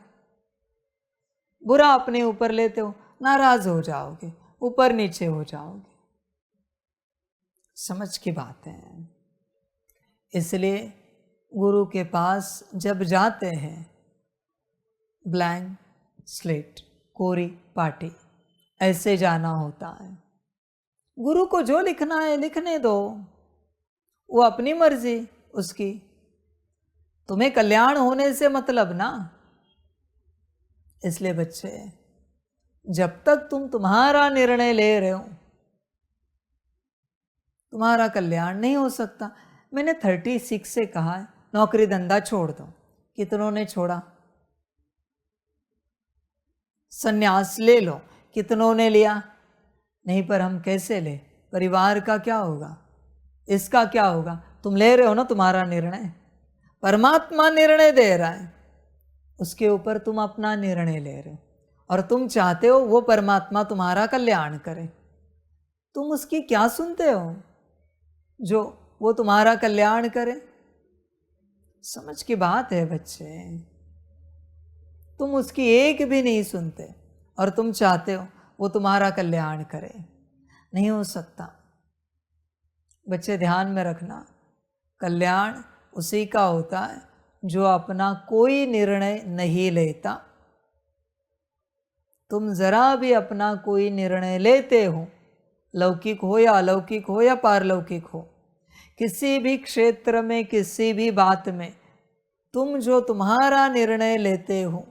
बुरा अपने ऊपर लेते हो, नाराज हो जाओगे, ऊपर नीचे हो जाओगे। समझ की बात है। इसलिए गुरु के पास जब जाते हैं, ब्लैंक स्लेट, कोरी पाटी, ऐसे जाना होता है। गुरु को जो लिखना है लिखने दो, वो अपनी मर्जी उसकी। तुम्हें कल्याण होने से मतलब ना। इसलिए बच्चे, जब तक तुम तुम्हारा निर्णय ले रहे हो, तुम्हारा कल्याण नहीं हो सकता। मैंने 36 से कहा है नौकरी धंधा छोड़ दो, कितनों ने छोड़ा? संन्यास ले लो, कितनों ने लिया? नहीं, पर हम कैसे ले? परिवार का क्या होगा, इसका क्या होगा? तुम ले रहे हो ना तुम्हारा निर्णय, परमात्मा निर्णय दे रहा है, उसके ऊपर तुम अपना निर्णय ले रहे हो, और तुम चाहते हो वो परमात्मा तुम्हारा कल्याण करे। तुम उसकी क्या सुनते हो जो वो तुम्हारा कल्याण करे? समझ की बात है बच्चे। तुम उसकी एक भी नहीं सुनते और तुम चाहते हो वो तुम्हारा कल्याण करे। नहीं हो सकता। बच्चे ध्यान में रखना, कल्याण उसी का होता है जो अपना कोई निर्णय नहीं लेता। तुम जरा भी अपना कोई निर्णय लेते हो, लौकिक हो या अलौकिक हो या पारलौकिक हो, किसी भी क्षेत्र में, किसी भी बात में, तुम जो तुम्हारा निर्णय लेते हो,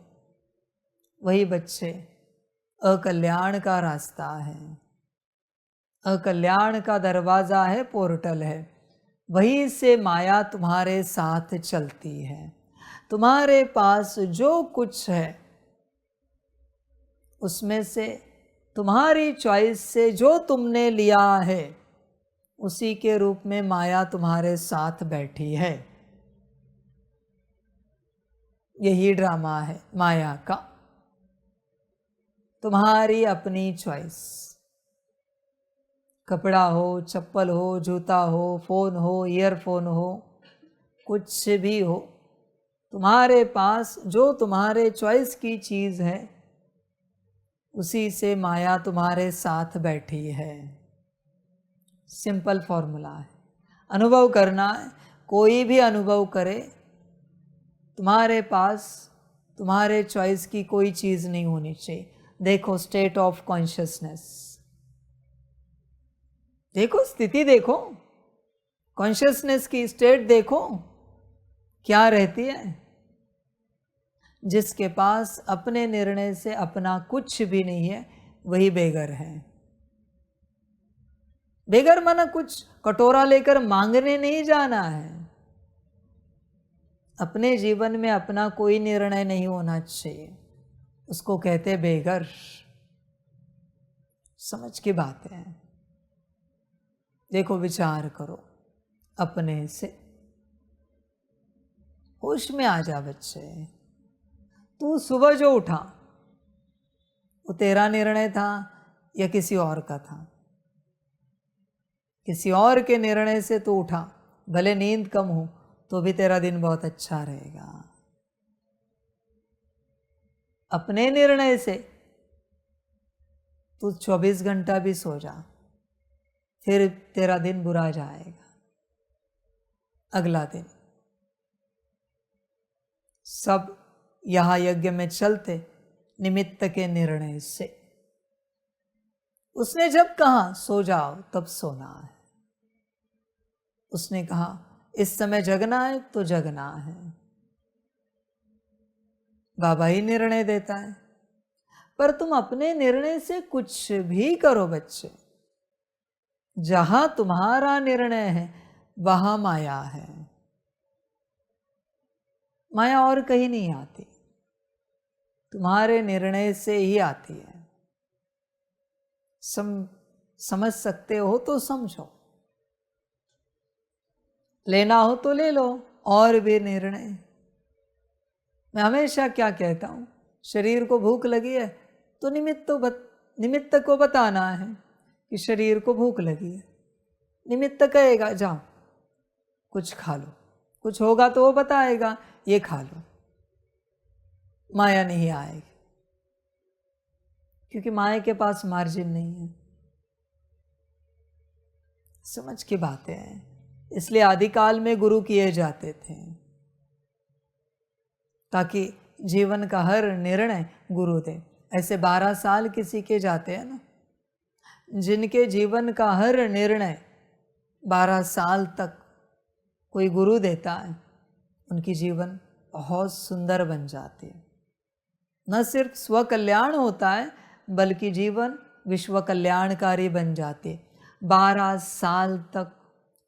वही बच्चे अकल्याण का रास्ता है, अकल्याण का दरवाजा है, पोर्टल है। वहीं से माया तुम्हारे साथ चलती है। तुम्हारे पास जो कुछ है उसमें से तुम्हारी चॉइस से जो तुमने लिया है, उसी के रूप में माया तुम्हारे साथ बैठी है। यही ड्रामा है माया का। तुम्हारी अपनी चॉइस। कपड़ा हो, चप्पल हो, जूता हो, फोन हो, ईयरफोन हो, कुछ भी हो, तुम्हारे पास जो तुम्हारे चॉइस की चीज है उसी से माया तुम्हारे साथ बैठी है। सिंपल फॉर्मूला है। अनुभव करना है, कोई भी अनुभव करे, तुम्हारे पास तुम्हारे चॉइस की कोई चीज नहीं होनी चाहिए। देखो स्टेट ऑफ कॉन्शियसनेस, देखो स्थिति, देखो कॉन्शियसनेस की स्टेट, देखो क्या रहती है। जिसके पास अपने निर्णय से अपना कुछ भी नहीं है वही बेगर है। बेगर माना कुछ कटोरा लेकर मांगने नहीं जाना है। अपने जीवन में अपना कोई निर्णय नहीं होना चाहिए, उसको कहते बेगर। समझ की बात है। देखो विचार करो अपने से, होश में आ जा बच्चे। तू सुबह जो उठा वो तेरा निर्णय था या किसी और का था? किसी और के निर्णय से तू उठा, भले नींद कम हो तो भी तेरा दिन बहुत अच्छा रहेगा। अपने निर्णय से तू 24 घंटा भी सो जा, फिर तेरा दिन बुरा जाएगा। अगला दिन सब यहां यज्ञ में चलते निमित्त के निर्णय से। उसने जब कहा सो जाओ तब सोना है, उसने कहा इस समय जगना है तो जगना है। बाबा ही निर्णय देता है। पर तुम अपने निर्णय से कुछ भी करो बच्चे, जहां तुम्हारा निर्णय है वहां माया है। माया और कहीं नहीं आती, तुम्हारे निर्णय से ही आती है। समझ सकते हो तो समझो, लेना हो तो ले लो। और भी निर्णय। मैं हमेशा क्या कहता हूं, शरीर को भूख लगी है तो निमित्त को बताना है कि शरीर को भूख लगी है। निमित्त कहेगा जाओ कुछ खा लो, कुछ होगा तो वो बताएगा ये खा लो। माया नहीं आएगी, क्योंकि माया के पास मार्जिन नहीं है। समझ की बातें हैं। इसलिए आदिकाल में गुरु किए जाते थे, ताकि जीवन का हर निर्णय गुरु दे। ऐसे 12 साल किसी के जाते हैं ना, जिनके जीवन का हर निर्णय 12 साल तक कोई गुरु देता है, उनकी जीवन बहुत सुंदर बन जाती है। न सिर्फ स्व कल्याण होता है बल्कि जीवन विश्व कल्याणकारी बन जाती है। 12 साल तक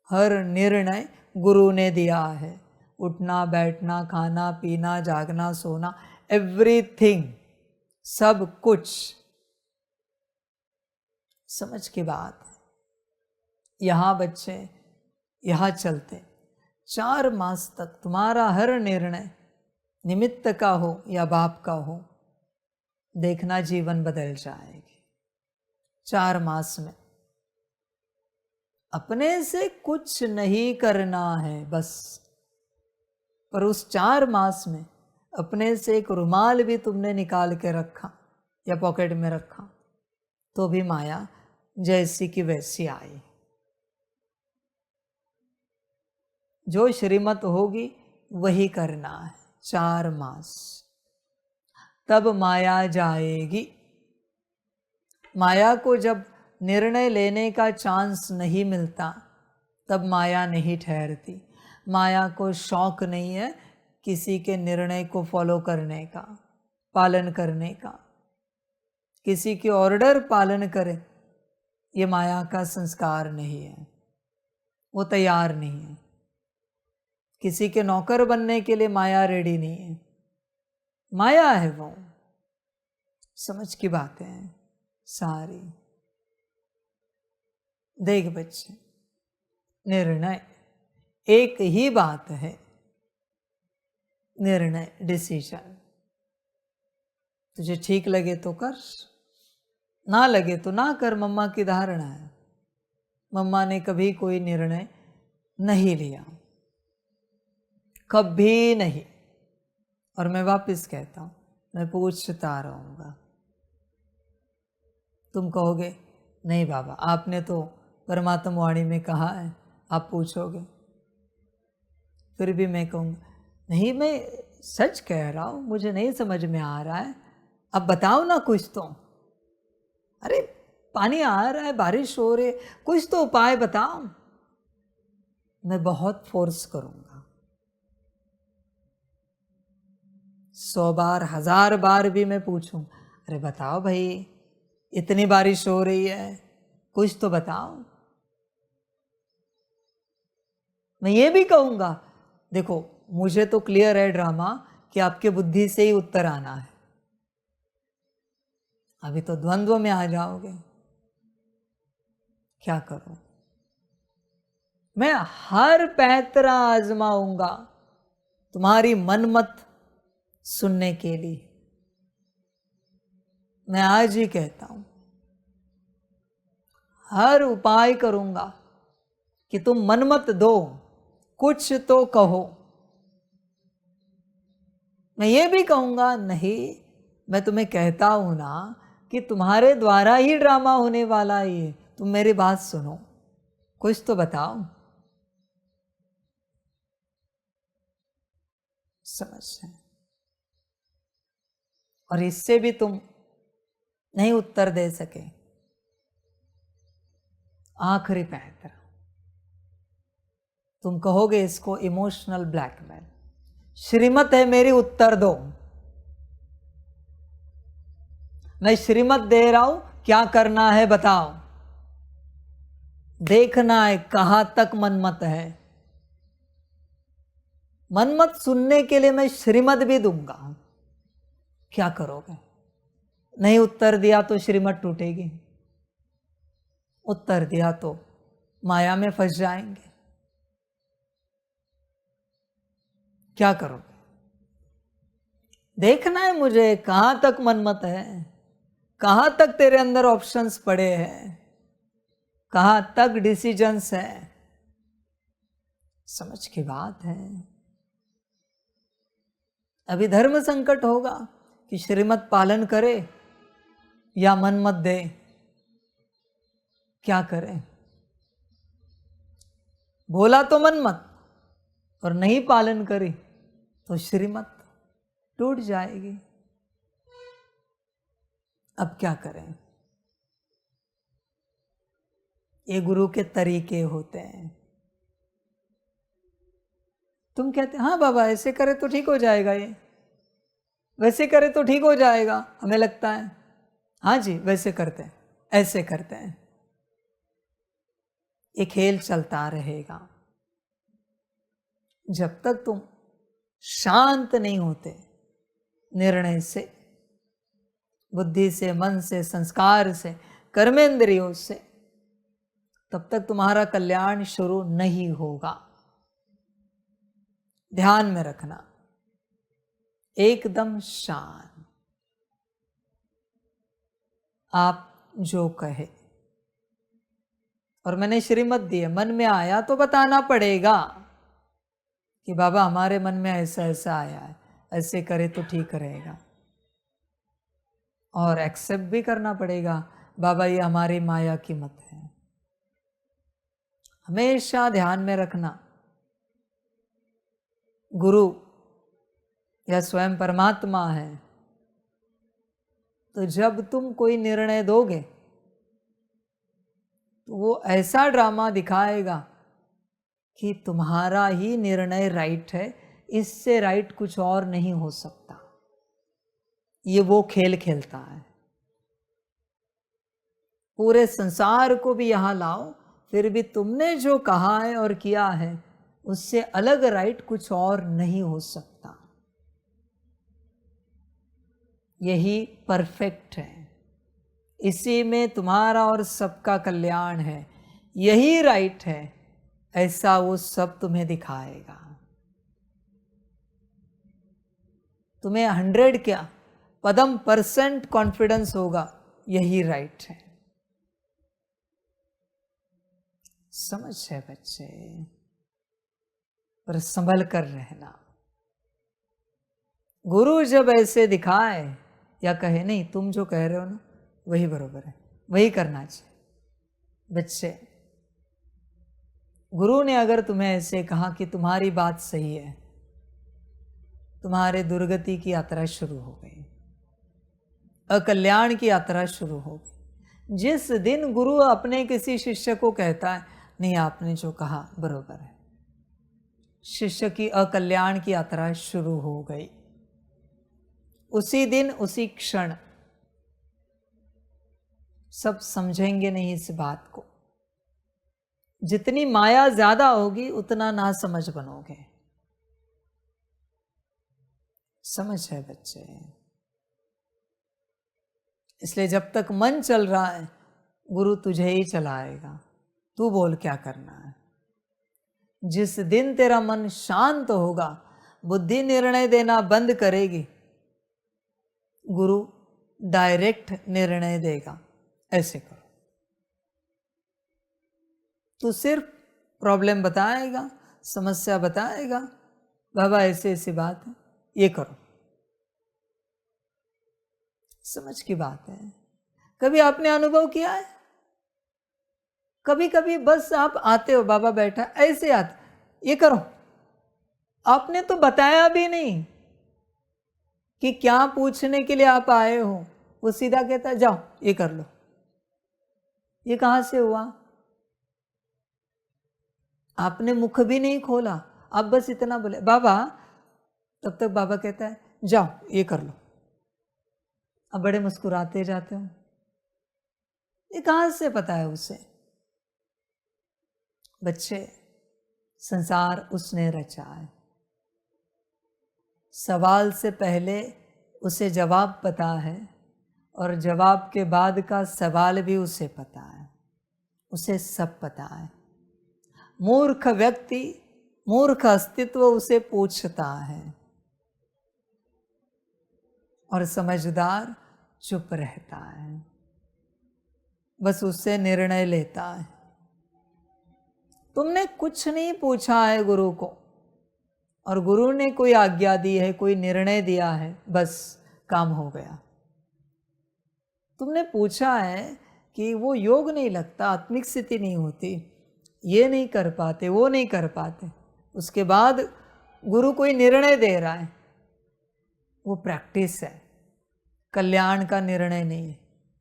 हर निर्णय गुरु ने दिया है। उठना बैठना, खाना पीना, जागना सोना, एवरीथिंग, सब कुछ। समझ की बात है। यहां बच्चे यहां चलते 4 मास तक तुम्हारा हर निर्णय निमित्त का हो या बाप का हो, देखना जीवन बदल जाएगी। 4 मास में अपने से कुछ नहीं करना है बस। पर उस 4 मास में अपने से एक रुमाल भी तुमने निकाल के रखा या पॉकेट में रखा तो भी माया जैसी की वैसी आई। जो श्रीमत होगी वही करना है 4 मास, तब माया जाएगी। माया को जब निर्णय लेने का चांस नहीं मिलता तब माया नहीं ठहरती। माया को शौक नहीं है किसी के निर्णय को फॉलो करने का, पालन करने का। किसी के ऑर्डर पालन करे, ये माया का संस्कार नहीं है, वो तैयार नहीं है। किसी के नौकर बनने के लिए माया रेडी नहीं है, माया है वो। समझ की बातें हैं सारी। देख बच्चे, निर्णय एक ही बात है, निर्णय, डिसीजन। तुझे ठीक लगे तो कर, ना लगे तो ना कर। मम्मा की धारणा है, मम्मा ने कभी कोई निर्णय नहीं लिया, कभी नहीं। और मैं वापस कहता हूं, मैं पूछता रहूंगा। तुम कहोगे नहीं बाबा, आपने तो परमात्मा वाणी में कहा है, आप पूछोगे। फिर भी मैं कहूँगा नहीं, मैं सच कह रहा हूं, मुझे नहीं समझ में आ रहा है, अब बताओ ना कुछ तो। अरे पानी आ रहा है, बारिश हो रही है, कुछ तो उपाय बताओ। मैं बहुत फोर्स करूंगा, 100 बार 1000 बार भी मैं पूछूं, अरे बताओ भाई, इतनी बारिश हो रही है, कुछ तो बताओ। मैं ये भी कहूंगा, देखो मुझे तो क्लियर है ड्रामा कि आपके बुद्धि से ही उत्तर आना है, अभी तो द्वंद्व में आ जाओगे, क्या करो। मैं हर पैतरा आजमाऊंगा तुम्हारी मनमत सुनने के लिए। मैं आज ही कहता हूं, हर उपाय करूंगा कि तुम मनमत दो, कुछ तो कहो। मैं ये भी कहूंगा नहीं, मैं तुम्हें कहता हूं ना कि तुम्हारे द्वारा ही ड्रामा होने वाला है, तुम मेरी बात सुनो, कुछ तो बताओ। समझ रहे? और इससे भी तुम नहीं उत्तर दे सके, आखिरी पैतरा, तुम कहोगे इसको इमोशनल ब्लैकमेल। श्रीमत है मेरी, उत्तर दो। मैं श्रीमत दे रहा हूं, क्या करना है बताओ। देखना है कहां तक मनमत है। मनमत सुनने के लिए मैं श्रीमत भी दूंगा, क्या करोगे। नहीं उत्तर दिया तो श्रीमत टूटेगी, उत्तर दिया तो माया में फंस जाएंगे, क्या करोगे। देखना है मुझे कहां तक मनमत है, कहां तक तेरे अंदर ऑप्शंस पड़े हैं, कहां तक डिसीजंस है। समझ की बात है। अभी धर्म संकट होगा कि श्रीमत पालन करे या मनमत दे, क्या करें। बोला तो मनमत और नहीं पालन करी तो श्रीमत टूट जाएगी। अब क्या करें। ये गुरु के तरीके होते हैं। तुम कहते हाँ बाबा ऐसे करे तो ठीक हो जाएगा, ये वैसे करे तो ठीक हो जाएगा, हमें लगता है हाँ जी वैसे करते हैं, ऐसे करते हैं। ये खेल चलता रहेगा जब तक तुम शांत नहीं होते निर्णय से, बुद्धि से, मन से, संस्कार से, कर्मेंद्रियों से, तब तक तुम्हारा कल्याण शुरू नहीं होगा। ध्यान में रखना, एकदम शांत, आप जो कहे। और मैंने श्रीमत दी है, मन में आया तो बताना पड़ेगा कि बाबा हमारे मन में ऐसा ऐसा आया है, ऐसे करे तो ठीक रहेगा। और एक्सेप्ट भी करना पड़ेगा, बाबा ये हमारी माया की मत है। हमेशा ध्यान में रखना, गुरु या स्वयं परमात्मा है, तो जब तुम कोई निर्णय दोगे तो वो ऐसा ड्रामा दिखाएगा कि तुम्हारा ही निर्णय राइट है, इससे राइट कुछ और नहीं हो सकता। ये वो खेल खेलता है। पूरे संसार को भी यहां लाओ, फिर भी तुमने जो कहा है और किया है उससे अलग राइट कुछ और नहीं हो सकता। यही परफेक्ट है, इसी में तुम्हारा और सबका कल्याण है, यही राइट है, ऐसा वो सब तुम्हें दिखाएगा। तुम्हें 100 क्या, पदम % कॉन्फिडेंस होगा यही राइट है। समझ है बच्चे, पर संभल कर रहना। गुरु जब ऐसे दिखाए या कहे नहीं तुम जो कह रहे हो ना वही बरोबर है, वही करना चाहिए। बच्चे, गुरु ने अगर तुम्हें ऐसे कहा कि तुम्हारी बात सही है, तुम्हारे दुर्गति की यात्रा शुरू हो गई, अकल्याण की यात्रा शुरू हो गई। जिस दिन गुरु अपने किसी शिष्य को कहता है नहीं आपने जो कहा बरोबर है, शिष्य की अकल्याण की यात्रा शुरू हो गई। उसी दिन उसी क्षण सब समझेंगे नहीं इस बात को। जितनी माया ज्यादा होगी उतना ना समझ बनोगे। समझ है बच्चे, इसलिए जब तक मन चल रहा है गुरु तुझे ही चलाएगा, तू बोल क्या करना है। जिस दिन तेरा मन शांत होगा, बुद्धि निर्णय देना बंद करेगी, गुरु डायरेक्ट निर्णय देगा। ऐसे करो, तू सिर्फ प्रॉब्लम बताएगा, समस्या बताएगा, बाबा ऐसे ऐसी बात है ये करो। समझ की बात है। कभी आपने अनुभव किया है? कभी कभी बस आप आते हो, बाबा बैठा ऐसे आते, ये करो। आपने तो बताया भी नहीं कि क्या पूछने के लिए आप आए हो, वो सीधा कहता है जाओ ये कर लो। ये कहां से हुआ? आपने मुख भी नहीं खोला, आप बस इतना बोले बाबा, तब तक बाबा कहता है जाओ ये कर लो। अब बड़े मुस्कुराते जाते हो। ये कहां से पता है उसे? बच्चे, संसार उसने रचा है। सवाल से पहले उसे जवाब पता है और जवाब के बाद का सवाल भी उसे पता है। उसे सब पता है। मूर्ख व्यक्ति, मूर्ख अस्तित्व उसे पूछता है और समझदार चुप रहता है, बस उससे निर्णय लेता है। तुमने कुछ नहीं पूछा है गुरु को, और गुरु ने कोई आज्ञा दी है, कोई निर्णय दिया है, बस काम हो गया। तुमने पूछा है कि वो योग नहीं लगता, आत्मिक स्थिति नहीं होती, ये नहीं कर पाते, वो नहीं कर पाते, उसके बाद गुरु कोई निर्णय दे रहा है, वो प्रैक्टिस है, कल्याण का निर्णय नहीं है।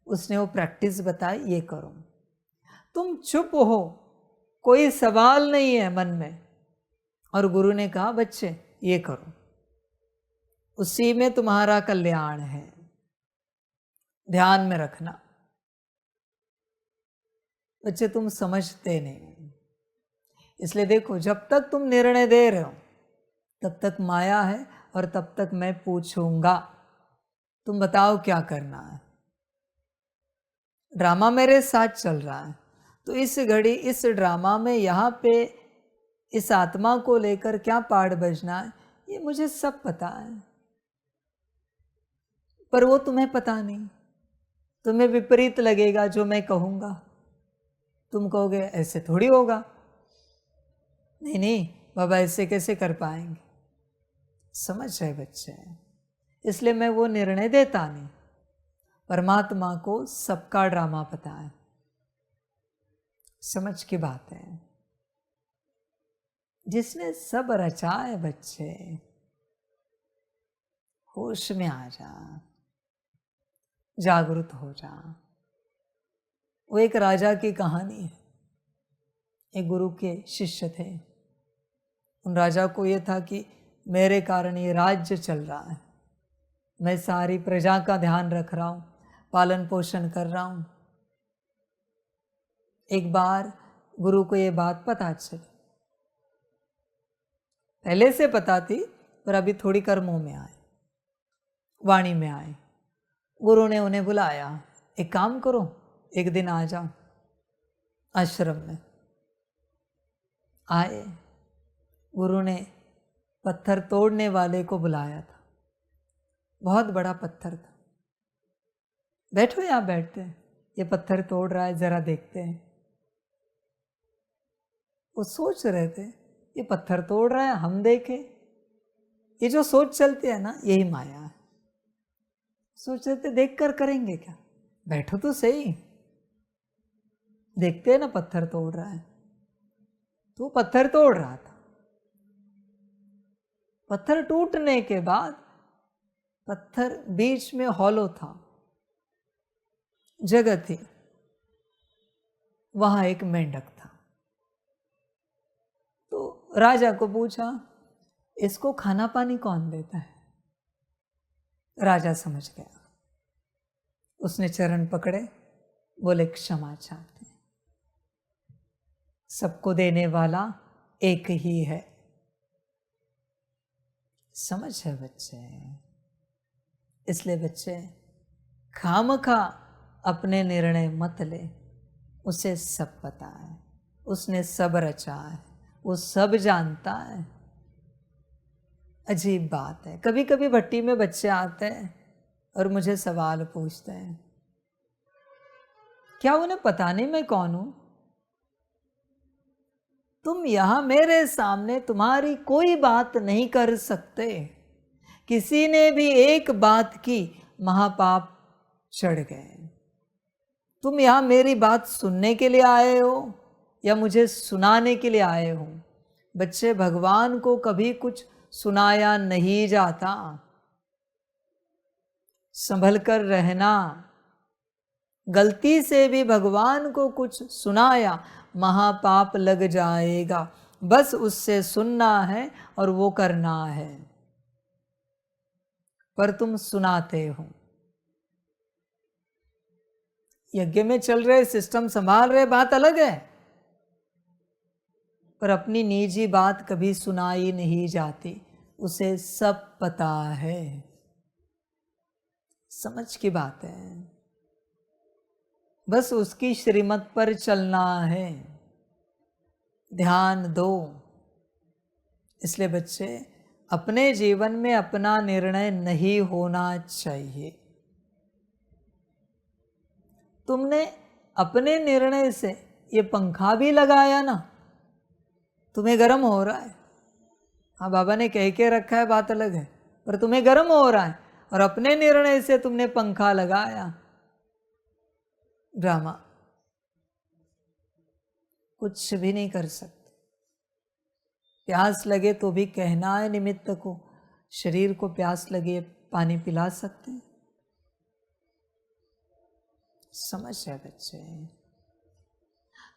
उसने वो प्रैक्टिस बताई, ये करो। तुम चुप हो, कोई सवाल नहीं है मन में, और गुरु ने कहा बच्चे ये करो, उसी में तुम्हारा कल्याण है, ध्यान में रखना। बच्चे तुम समझते नहीं, इसलिए देखो जब तक तुम निर्णय दे रहे हो तब तक माया है, और तब तक मैं पूछूंगा तुम बताओ क्या करना है। ड्रामा मेरे साथ चल रहा है, तो इस घड़ी इस ड्रामा में यहाँ पे इस आत्मा को लेकर क्या पार्ट बजना है ये मुझे सब पता है, पर वो तुम्हें पता नहीं। तुम्हें विपरीत लगेगा जो मैं कहूँगा, तुम कहोगे ऐसे थोड़ी होगा, नहीं नहीं बाबा ऐसे कैसे कर पाएंगे। समझ है बच्चे, इसलिए मैं वो निर्णय देता नहीं। परमात्मा को सबका ड्रामा पता है। समझ की बात है। जिसने सब रचा है बच्चे, होश में आ जा, जागृत हो जा। वो एक राजा की कहानी है। एक गुरु के शिष्य थे। उन राजा को ये था कि मेरे कारण ये राज्य चल रहा है, मैं सारी प्रजा का ध्यान रख रहा हूँ, पालन पोषण कर रहा हूँ। एक बार गुरु को ये बात पता चली, पहले से पता थी पर अभी थोड़ी कर्मों में आए, वाणी में आए। गुरु ने उन्हें बुलाया, एक काम करो एक दिन आ जाओ आश्रम में। आए। गुरु ने पत्थर तोड़ने वाले को बुलाया था, बहुत बड़ा पत्थर था। बैठो यहाँ बैठते हैं, ये पत्थर तोड़ रहा है, जरा देखते हैं। वो सोच रहे थे ये पत्थर तोड़ रहा है, हम देखें। ये जो सोच चलती है ना, यही माया है। सोच रहे थे देख कर करेंगे क्या, बैठो तो सही, देखते हैं ना पत्थर तोड़ रहा है। तो पत्थर तोड़ रहा था। पत्थर टूटने के बाद पत्थर बीच में हॉलो था, जगह थी, वहां एक मेंढक था। तो राजा को पूछा इसको खाना पानी कौन देता है। राजा समझ गया, उसने चरण पकड़े, बोले क्षमा चाहते हैं, सबको देने वाला एक ही है। समझ है बच्चे, इसलिए बच्चे खामखा अपने निर्णय मत ले, उसे सब पता है, उसने सब रचा है, वो सब जानता है। अजीब बात है, कभी कभी भट्टी में बच्चे आते हैं और मुझे सवाल पूछते हैं, क्या उन्हें पता नहीं मैं कौन हूं? तुम यहां मेरे सामने तुम्हारी कोई बात नहीं कर सकते। किसी ने भी एक बात की, महापाप चढ़ गए। तुम यहां मेरी बात सुनने के लिए आए हो या मुझे सुनाने के लिए आए हो? बच्चे, भगवान को कभी कुछ सुनाया नहीं जाता। संभल कर रहना। गलती से भी भगवान को कुछ सुनाया, महापाप लग जाएगा। बस उससे सुनना है और वो करना है। पर तुम सुनाते हो। यज्ञ में चल रहे, सिस्टम संभाल रहे, बात अलग है, पर अपनी निजी बात कभी सुनाई नहीं जाती। उसे सब पता है। समझ की बात है, बस उसकी श्रीमत पर चलना है। ध्यान दो। इसलिए बच्चे, अपने जीवन में अपना निर्णय नहीं होना चाहिए। तुमने अपने निर्णय से ये पंखा भी लगाया ना, तुम्हें गर्म हो रहा है। हाँ, बाबा ने कह के रखा है, बात अलग है, पर तुम्हें गर्म हो रहा है और अपने निर्णय से तुमने पंखा लगाया। ड्रामा। कुछ भी नहीं कर सकते। प्यास लगे तो भी कहना है निमित्त को, शरीर को प्यास लगे पानी पिला सकते हैं। समझ है बच्चे,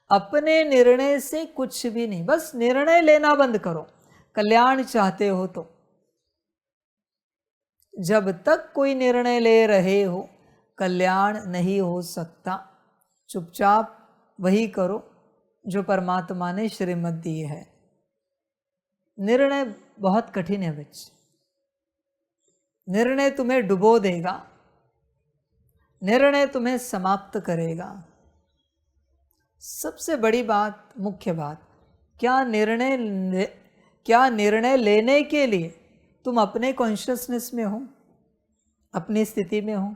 अपने निर्णय से कुछ भी नहीं। बस निर्णय लेना बंद करो, कल्याण चाहते हो तो। जब तक कोई निर्णय ले रहे हो, कल्याण नहीं हो सकता। चुपचाप वही करो जो परमात्मा ने श्रीमत दी है। निर्णय बहुत कठिन है बच्चे। निर्णय तुम्हें डुबो देगा, निर्णय तुम्हें समाप्त करेगा। सबसे बड़ी बात, मुख्य बात, क्या निर्णय लेने के लिए तुम अपने कॉन्शियसनेस में हो, अपनी स्थिति में हो?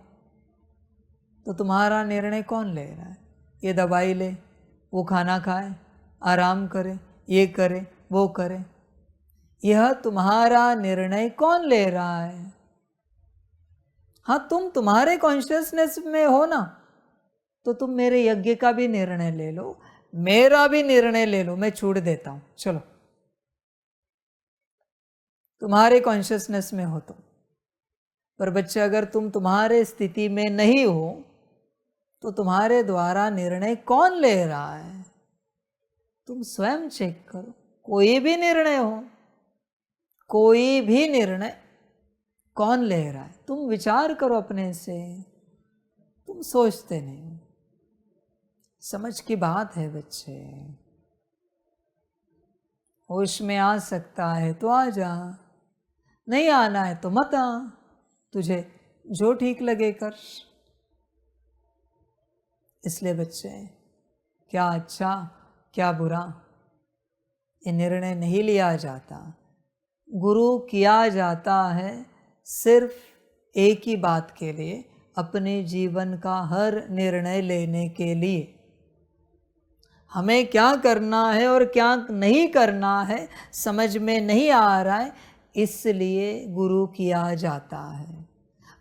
तो तुम्हारा निर्णय कौन ले रहा है? ये दवाई ले, वो खाना खाए, आराम करे, ये करे, वो करे, यह तुम्हारा निर्णय कौन ले रहा है? हाँ, तुम तुम्हारे कॉन्शियसनेस में हो ना, तो तुम मेरे यज्ञ का भी निर्णय ले लो, मेरा भी निर्णय ले लो, मैं छूट देता हूं, चलो। तुम्हारे कॉन्शियसनेस में हो तो। पर बच्चे, अगर तुम तुम्हारे स्थिति में नहीं हो, तो तुम्हारे द्वारा निर्णय कौन ले रहा है? तुम स्वयं चेक करो। कोई भी निर्णय हो, कोई भी निर्णय कौन ले रहा है? तुम विचार करो अपने से, तुम सोचते नहीं। समझ की बात है बच्चे। होश में आ सकता है तो आ जा, नहीं आना है तो मत आ, तुझे जो ठीक लगे कर। इसलिए बच्चे, क्या अच्छा क्या बुरा, ये निर्णय नहीं लिया जाता। गुरु किया जाता है सिर्फ एक ही बात के लिए, अपने जीवन का हर निर्णय लेने के लिए। हमें क्या करना है और क्या नहीं करना है समझ में नहीं आ रहा है, इसलिए गुरु किया जाता है।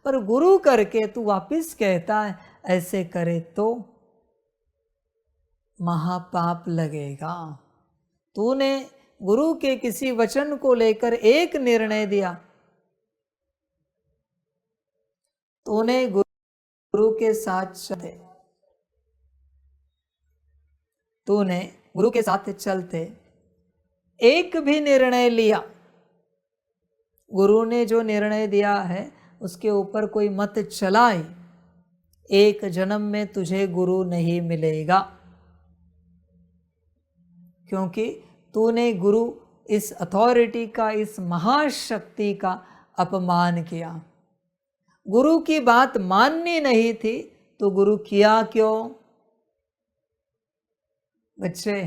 पर गुरु करके तू वापिस कहता है ऐसे करे तो महापाप लगेगा। तूने गुरु के किसी वचन को लेकर एक निर्णय दिया, तूने गुरु के साथ चले, तूने गुरु के साथ चलते एक भी निर्णय लिया, गुरु ने जो निर्णय दिया है उसके ऊपर कोई मत चलाए, एक जन्म में तुझे गुरु नहीं मिलेगा, क्योंकि तूने गुरु इस अथॉरिटी का, इस महाशक्ति का अपमान किया। गुरु की बात माननी नहीं थी तो गुरु किया क्यों? बच्चे,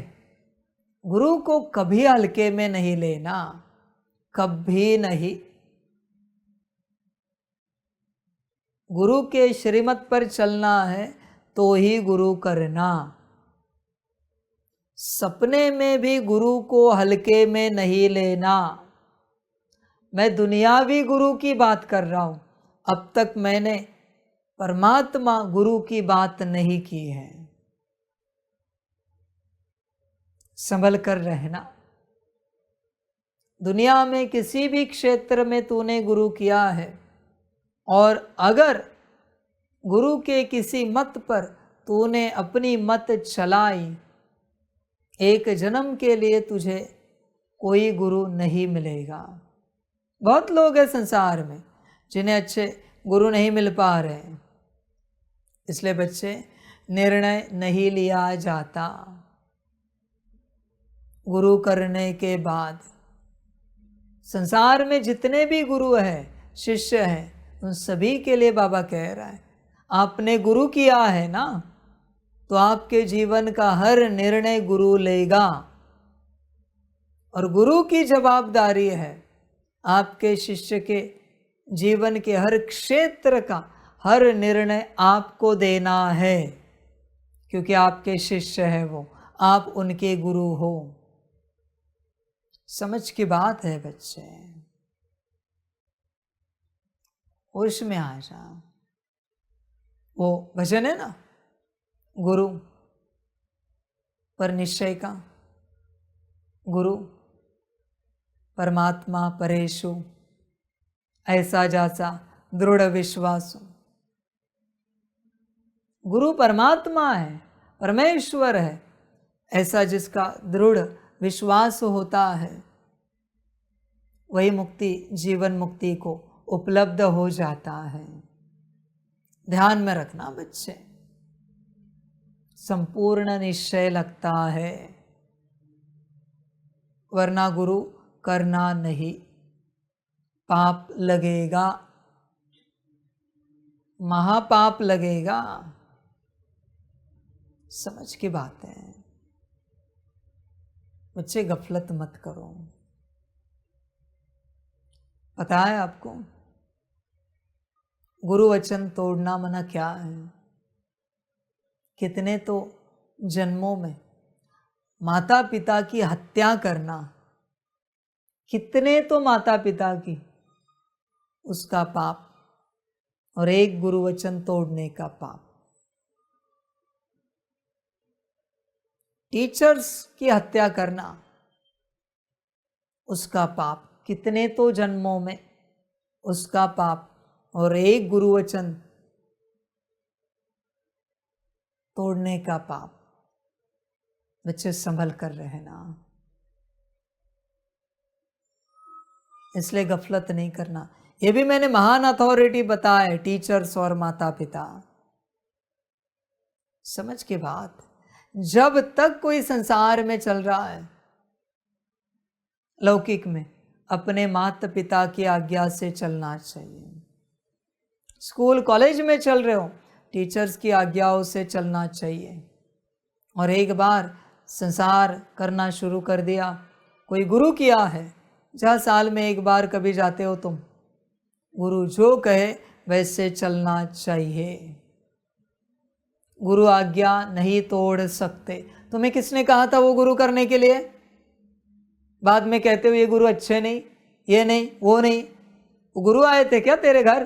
गुरु को कभी हल्के में नहीं लेना, कभी नहीं। गुरु के श्रीमत पर चलना है तो ही गुरु करना। सपने में भी गुरु को हल्के में नहीं लेना। मैं दुनियावी गुरु की बात कर रहा हूं, अब तक मैंने परमात्मा गुरु की बात नहीं की है। संभल कर रहना। दुनिया में किसी भी क्षेत्र में तूने गुरु किया है, और अगर गुरु के किसी मत पर तूने अपनी मत चलाई, एक जन्म के लिए तुझे कोई गुरु नहीं मिलेगा। बहुत लोग हैं संसार में जिन्हें अच्छे गुरु नहीं मिल पा रहे हैं, इसलिए बच्चे निर्णय नहीं लिया जाता। गुरु करने के बाद संसार में जितने भी गुरु हैं, शिष्य हैं, उन सभी के लिए बाबा कह रहा है, आपने गुरु किया है ना, तो आपके जीवन का हर निर्णय गुरु लेगा, और गुरु की जवाबदारी है आपके शिष्य के जीवन के हर क्षेत्र का हर निर्णय आपको देना है, क्योंकि आपके शिष्य है वो, आप उनके गुरु हो। समझ की बात है बच्चे, होश में आ जा। वो भजन है ना, गुरु पर निश्चय का, गुरु परमात्मा परेशु, ऐसा जैसा दृढ़ विश्वास। गुरु परमात्मा है, परमेश्वर है, ऐसा जिसका दृढ़ विश्वास होता है, वही मुक्ति, जीवन मुक्ति को उपलब्ध हो जाता है। ध्यान में रखना बच्चे, संपूर्ण निश्चय लगता है, वरना गुरु करना नहीं, पाप लगेगा, महापाप लगेगा। समझ की बात है बच्चे, गफलत मत करो। पता है आपको गुरु वचन तोड़ना मना क्या है? कितने तो जन्मों में माता पिता की हत्या करना, कितने तो माता पिता की, उसका पाप, और एक गुरु वचन तोड़ने का पाप। टीचर्स की हत्या करना, उसका पाप, कितने तो जन्मों में उसका पाप, और एक गुरु वचन तोड़ने का पाप। बच्चे संभल कर रहना, इसलिए गफलत नहीं करना। ये भी मैंने महान अथॉरिटी बताया, टीचर्स और माता पिता। समझ के बात, जब तक कोई संसार में चल रहा है लौकिक में, अपने माता पिता की आज्ञा से चलना चाहिए। स्कूल कॉलेज में चल रहे हो, टीचर्स की आज्ञाओं से चलना चाहिए। और एक बार संसार करना शुरू कर दिया, कोई गुरु किया है, जहाँ साल में एक बार कभी जाते हो तुम, गुरु जो कहे वैसे चलना चाहिए। गुरु आज्ञा नहीं तोड़ सकते। तुम्हें किसने कहा था वो गुरु करने के लिए? बाद में कहते हो ये गुरु अच्छे नहीं, ये नहीं, वो नहीं। वो गुरु आए थे क्या तेरे घर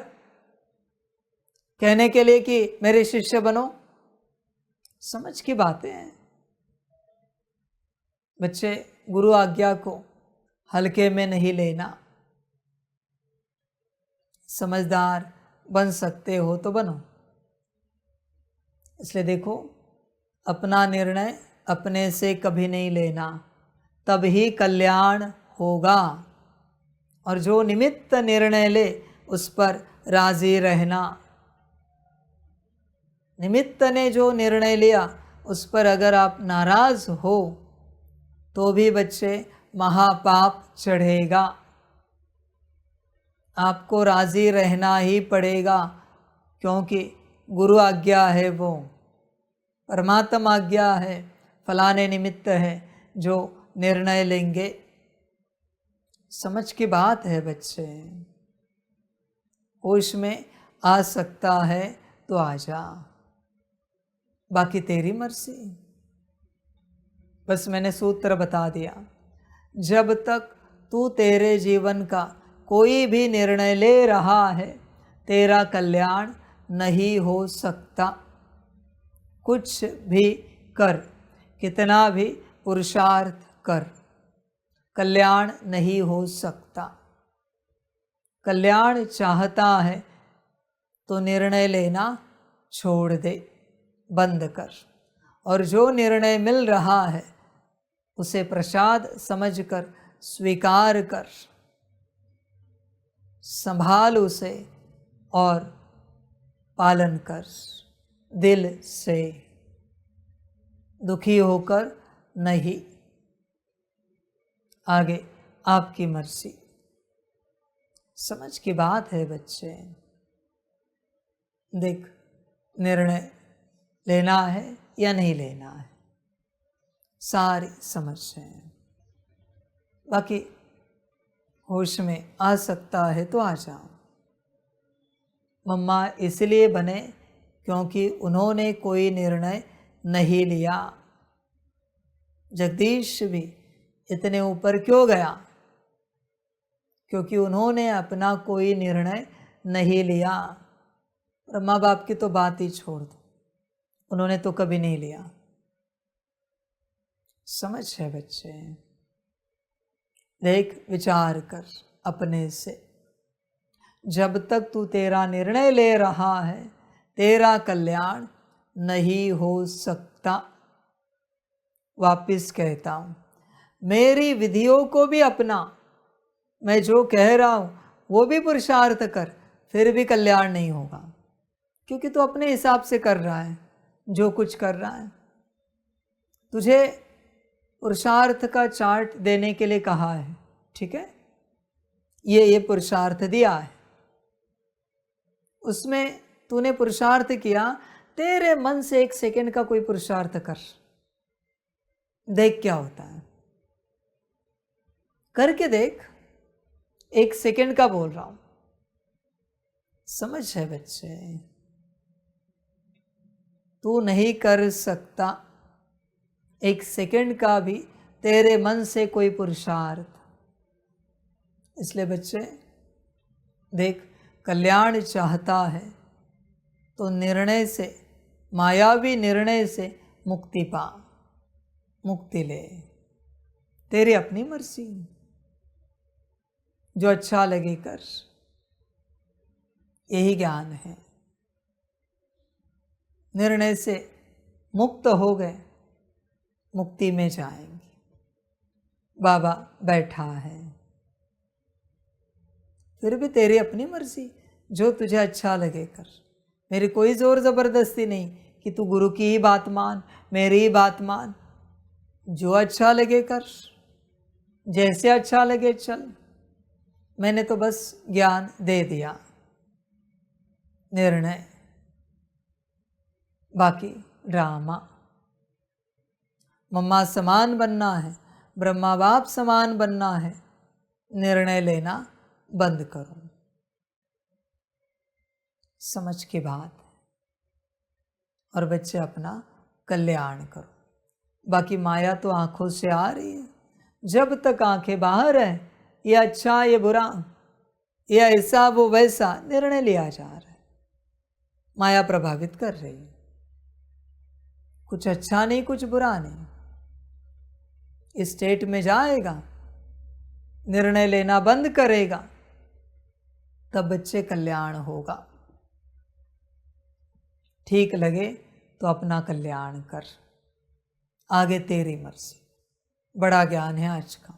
कहने के लिए कि मेरे शिष्य बनो? समझ की बातें हैं बच्चे। गुरु आज्ञा को हल्के में नहीं लेना। समझदार बन सकते हो तो बनो। इसलिए देखो, अपना निर्णय अपने से कभी नहीं लेना, तभी कल्याण होगा। और जो निमित्त निर्णय ले उस पर राजी रहना। निमित्त ने जो निर्णय लिया उस पर अगर आप नाराज हो तो भी बच्चे महापाप चढ़ेगा। आपको राजी रहना ही पड़ेगा, क्योंकि गुरु आज्ञा है, वो परमात्मा आज्ञा है, फलाने निमित्त है जो निर्णय लेंगे। समझ की बात है बच्चे। होश में आ सकता है तो आ जा, बाकी तेरी मर्जी। बस मैंने सूत्र बता दिया। जब तक तू तेरे जीवन का कोई भी निर्णय ले रहा है, तेरा कल्याण नहीं हो सकता। कुछ भी कर, कितना भी पुरुषार्थ कर, कल्याण नहीं हो सकता। कल्याण चाहता है तो निर्णय लेना छोड़ दे, बंद कर। और जो निर्णय मिल रहा है उसे प्रसाद समझकर स्वीकार कर, संभाल उसे और पालन कर। दिल से, दुखी होकर नहीं। आगे आपकी मर्जी। समझ की बात है बच्चे। देख, निर्णय लेना है या नहीं लेना है, सारी समझ है। बाकी होश में आ सकता है तो आ जाओ। मम्मा इसलिए बने क्योंकि उन्होंने कोई निर्णय नहीं लिया। जगदीश भी इतने ऊपर क्यों गया? क्योंकि उन्होंने अपना कोई निर्णय नहीं लिया। और माँ बाप की तो बात ही छोड़ दो, उन्होंने तो कभी नहीं लिया। समझ है बच्चे। देख, विचार कर अपने से। जब तक तू तेरा निर्णय ले रहा है, तेरा कल्याण नहीं हो सकता। वापिस कहता हूँ, मेरी विधियों को भी अपना। मैं जो कह रहा हूँ वो भी पुरुषार्थ कर, फिर भी कल्याण नहीं होगा। क्योंकि तू अपने हिसाब से कर रहा है जो कुछ कर रहा है। तुझे पुरुषार्थ का चार्ट देने के लिए कहा है, ठीक है? ये पुरुषार्थ दिया है, उसमें तूने पुरुषार्थ किया। तेरे मन से 1 सेकंड का कोई पुरुषार्थ कर, देख क्या होता है। करके देख, 1 सेकंड का बोल रहा हूं। समझ है बच्चे। तू नहीं कर सकता 1 सेकंड का भी तेरे मन से कोई पुरुषार्थ। इसलिए बच्चे देख, कल्याण चाहता है तो निर्णय से, मायावी निर्णय से मुक्ति पा, मुक्ति ले। तेरी अपनी मर्जी, जो अच्छा लगे कर। यही ज्ञान है। निर्णय से मुक्त हो गए, मुक्ति में जाएंगे। बाबा बैठा है, फिर भी तेरी अपनी मर्जी, जो तुझे अच्छा लगे कर। मेरी कोई जोर जबरदस्ती नहीं कि तू गुरु की ही बात मान, मेरी ही बात मान। जो अच्छा लगे कर, जैसे अच्छा लगे चल। मैंने तो बस ज्ञान दे दिया, निर्णय बाकी ड्रामा। मम्मा समान बनना है, ब्रह्मा बाप समान बनना है, निर्णय लेना बंद करो। समझ की बात है। और बच्चे अपना कल्याण करो। बाकी माया तो आंखों से आ रही है, जब तक आंखें बाहर है, ये अच्छा ये बुरा, ये ऐसा वो वैसा निर्णय लिया जा रहा है। माया प्रभावित कर रही है, कुछ अच्छा नहीं कुछ बुरा नहीं। इस स्टेट में जाएगा, निर्णय लेना बंद करेगा, तब बच्चे कल्याण होगा। ठीक लगे तो अपना कल्याण कर, आगे तेरी मर्जी। बड़ा ज्ञान है आज का।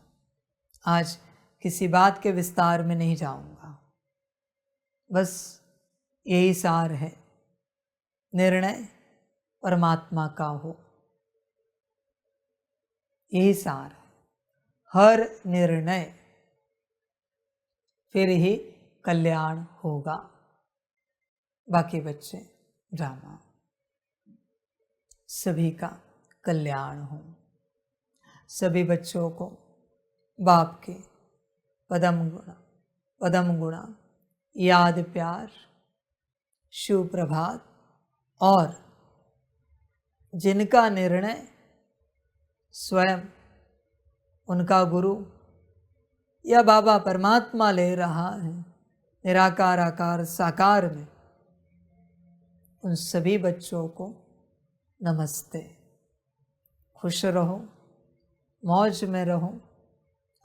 आज किसी बात के विस्तार में नहीं जाऊंगा, बस यही सार है, निर्णय परमात्मा का हो, यही सार है। हर निर्णय फिर ही कल्याण होगा। बाकी बच्चे ड्रामा, सभी का कल्याण हो। सभी बच्चों को बाप के पदम गुणा याद प्यार, शुभ प्रभात, और जिनका निर्णय स्वयं उनका गुरु या बाबा परमात्मा ले रहा है, निराकार आकार साकार में, उन सभी बच्चों को नमस्ते। खुश रहो, मौज में रहो,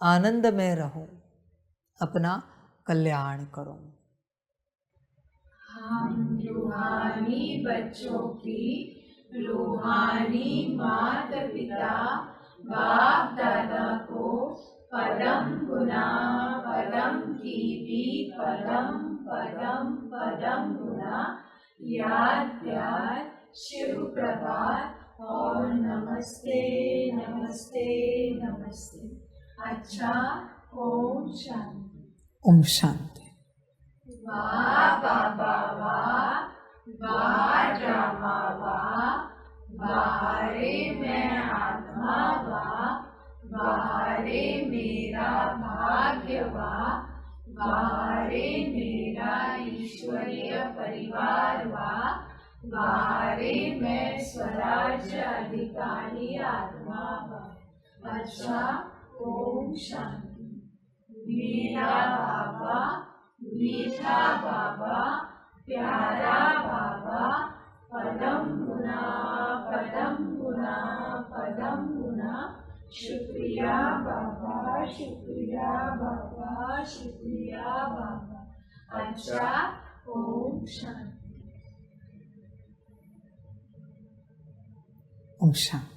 आनंद में रहो, अपना कल्याण करो। हम रूहानी बच्चों की रूहानी माता पिता बाप दादा को पदम गुना पदम कीर्ति पदम पदम पदम गुना याद प्यार शिव प्रभात और नमस्ते नमस्ते नमस्ते। अच्छा, ओम शांति। ओम शांति। वाह बाबा वाह, वाह ड्रामा वाह, वारे मैं आत्मा वाह, वारे मेरा भाग्य वाह, वारे मेरा ईश्वरीय परिवार वाह, वारे मैं स्वराज्य अधिकारी आत्मा वाह। अच्छा, ओम शांति। मेरा बाबा, मीठा बाबा, प्यारा बाबा, पदम गुना पदम गुना पदम गुना, शुक्रिया बाबा, शुक्रिया बाबा, शुक्रिया बाबा। अच्छा, ओम शांति। ओम शांति।